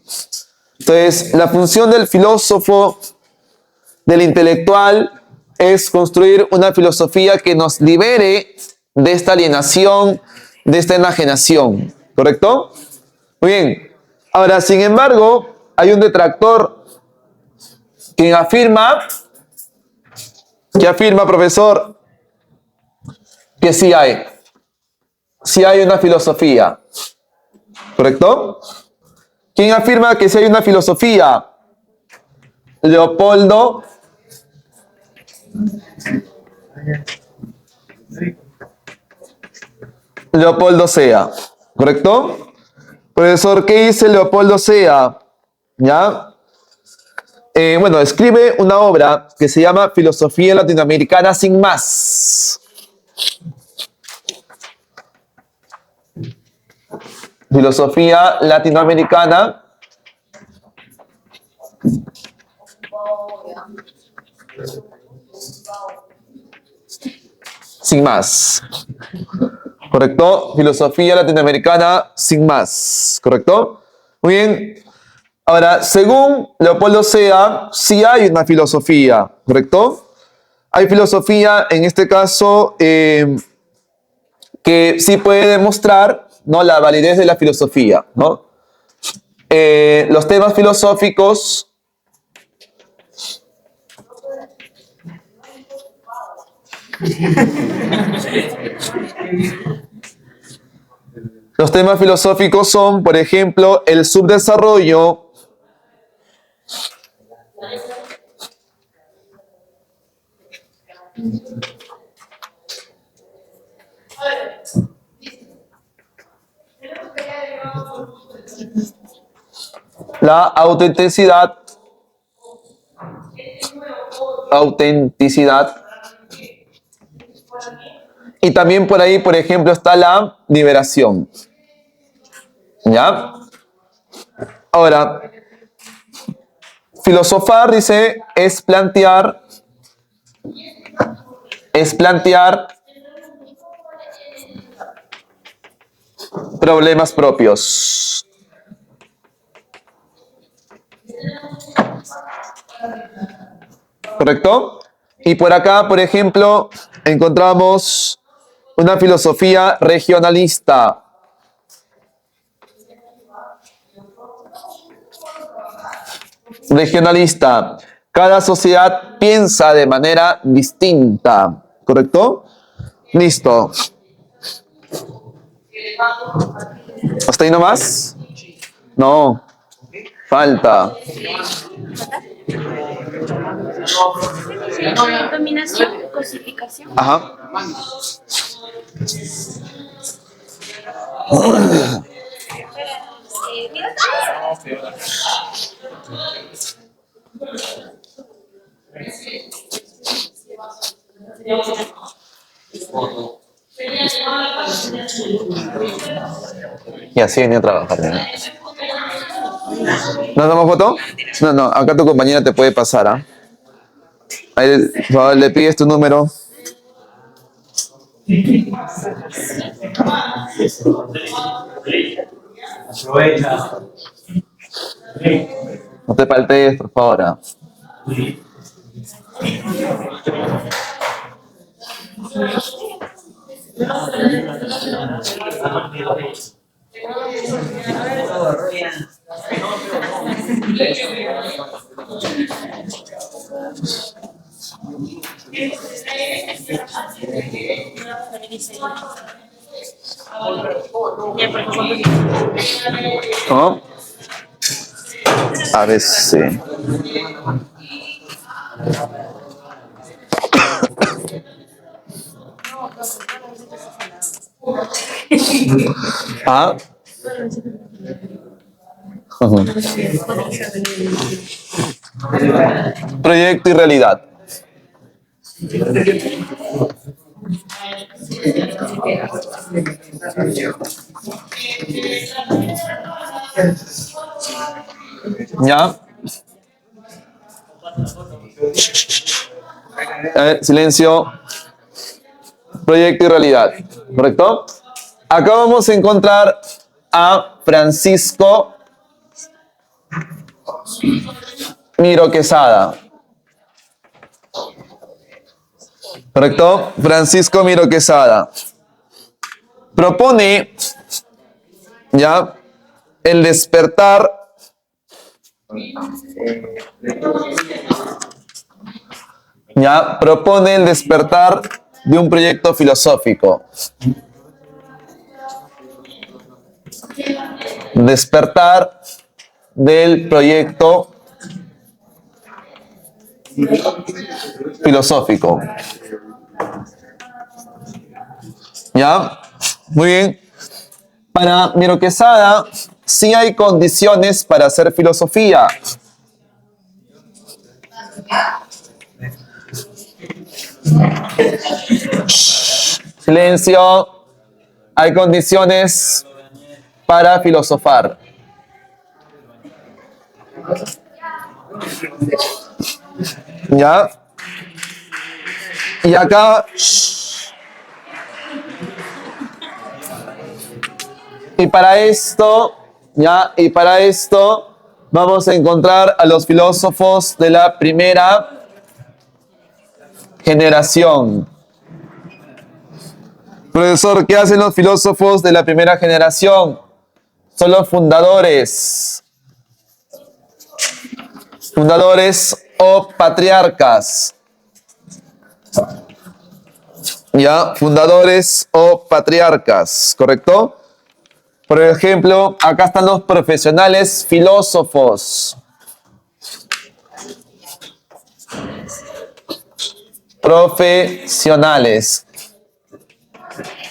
Entonces, la función del filósofo, del intelectual, es construir una filosofía que nos libere de esta alienación, de esta enajenación, ¿correcto? Muy bien. Ahora, sin embargo, hay un detractor que afirma, profesor, que sí hay una filosofía, ¿correcto? ¿Quién afirma que sí hay una filosofía? Leopoldo Sea, ¿correcto? Profesor, ¿qué dice Leopoldo Sea? ¿Ya? Bueno, escribe una obra que se llama Filosofía Latinoamericana sin más. Filosofía Latinoamericana sin más. ¿Correcto? Filosofía Latinoamericana sin más. ¿Correcto? Muy bien. Ahora, según Leopoldo Sea, sí hay una filosofía. ¿Correcto? Hay filosofía, en este caso, que sí puede demostrar, ¿no?, la validez de la filosofía, ¿no? Los temas filosóficos son, por ejemplo, el subdesarrollo, la autenticidad, y también por ahí, por ejemplo, está la liberación. ¿Ya? Ahora, filosofar, dice, es plantear problemas propios. ¿Correcto? Y por acá, por ejemplo, encontramos una filosofía regionalista. Regionalista. Cada sociedad piensa de manera distinta. ¿Correcto? Listo. ¿Hasta ahí nomás? No. Falta. Dominación, cosificación. Ajá. Y así venía a trabajar. ¿No? ¿Nos damos foto? No, no, acá tu compañera te puede pasar, ¿ah? Ahí, por favor, le pides tu número. No te paltees, por favor. ¿Ah? ¿Cómo? A ver si. ¿Ah? Proyecto y realidad. ¿Ya? A ver, silencio. Proyecto y realidad. ¿Correcto? Acá vamos a encontrar a Francisco Miro Quesada. ¿Correcto? Francisco Miro Quesada. Propone, ya, el despertar propone el despertar de un proyecto filosófico. Despertar del proyecto filosófico. ¿Ya? Muy bien. Para Miro Quesada, sí hay condiciones para hacer filosofía. Silencio. Hay condiciones para filosofar. ¿Ya? Y acá... Y para esto, vamos a encontrar a los filósofos de la primera generación. Profesor, ¿qué hacen los filósofos de la primera generación? Son los fundadores. Fundadores o patriarcas. ¿Ya? Fundadores o patriarcas, ¿correcto? Por ejemplo, acá están los profesionales filósofos. Profesionales.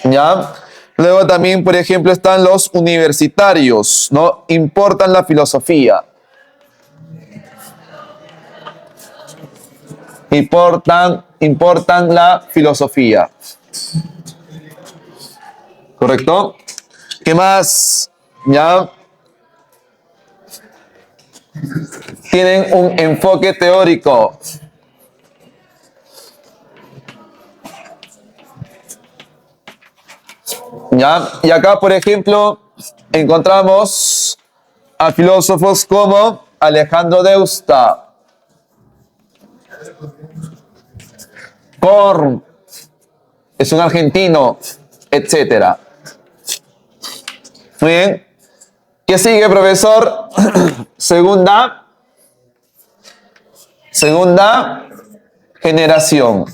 ¿Ya? Luego también, por ejemplo, están los universitarios, ¿no? Importan la filosofía. Importan la filosofía. ¿Correcto? ¿Qué más? ¿Ya? Tienen un enfoque teórico. ¿Ya? Y acá, por ejemplo, encontramos a filósofos como Alejandro Deusta, Korn, es un argentino, etcétera. Muy bien. ¿Qué sigue, profesor? Segunda generación.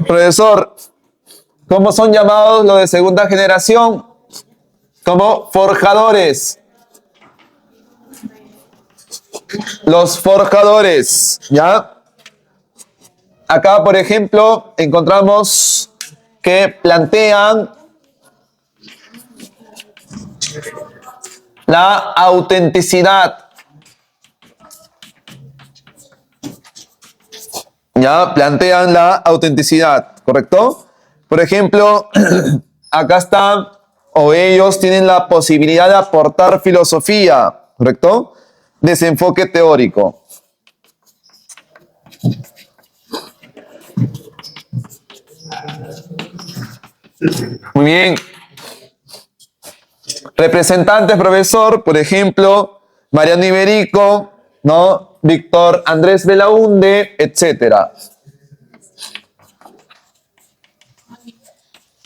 Profesor, ¿cómo son llamados los de segunda generación? Como forjadores. Los forjadores, ¿ya? Acá, por ejemplo, encontramos que plantean la autenticidad. ¿Ya? Plantean la autenticidad, ¿correcto? Por ejemplo, acá está, o ellos tienen la posibilidad de aportar filosofía, ¿correcto? Desenfoque teórico. Muy bien. Representantes, profesor, por ejemplo, Mariano Iberico, ¿no? Víctor Andrés Belaunde, etcétera.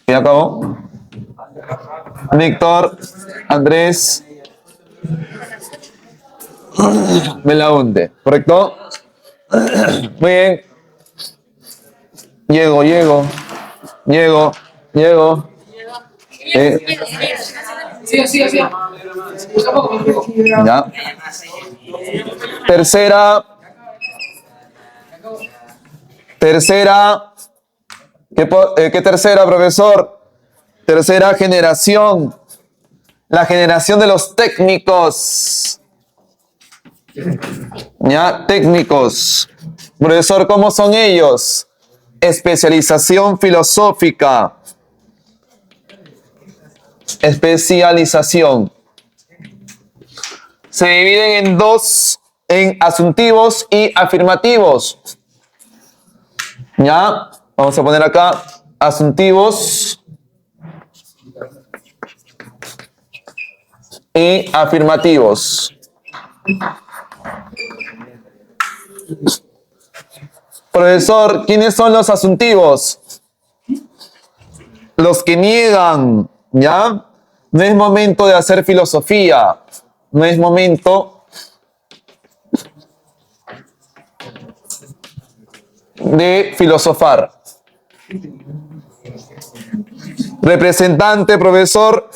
¿Ya acabó? Víctor Andrés Belaunde, ¿correcto? Muy bien. Llego. Sí. Ya. Tercera. ¿Qué tercera, profesor? Tercera generación. La generación de los técnicos. ¿Ya? Técnicos. Profesor, ¿cómo son ellos? Especialización filosófica. Especialización. Se dividen en dos, en asuntivos y afirmativos. ¿Ya? Vamos a poner acá asuntivos y afirmativos. Profesor, ¿quiénes son los asuntivos? Los que niegan, ¿ya? No es momento de hacer filosofía, no es momento de filosofar. Representante, profesor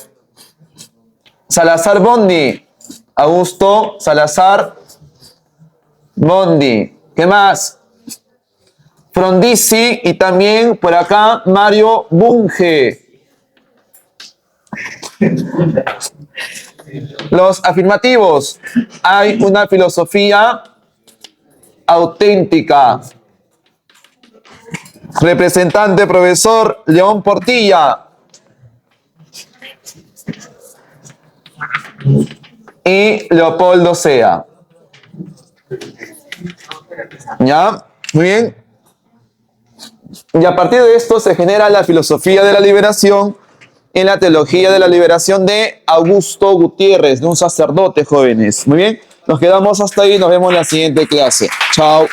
Salazar Bondi, Augusto Salazar Bondi. ¿Qué más? Frondizi y también por acá Mario Bunge. Los afirmativos. Hay una filosofía auténtica. Representante, profesor León Portilla. Y Leopoldo Sea. ¿Ya? Muy bien. Y a partir de esto se genera la filosofía de la liberación en la teología de la liberación de Augusto Gutiérrez, de un sacerdote, jóvenes. Muy bien. Nos quedamos hasta ahí. Nos vemos en la siguiente clase. Chao.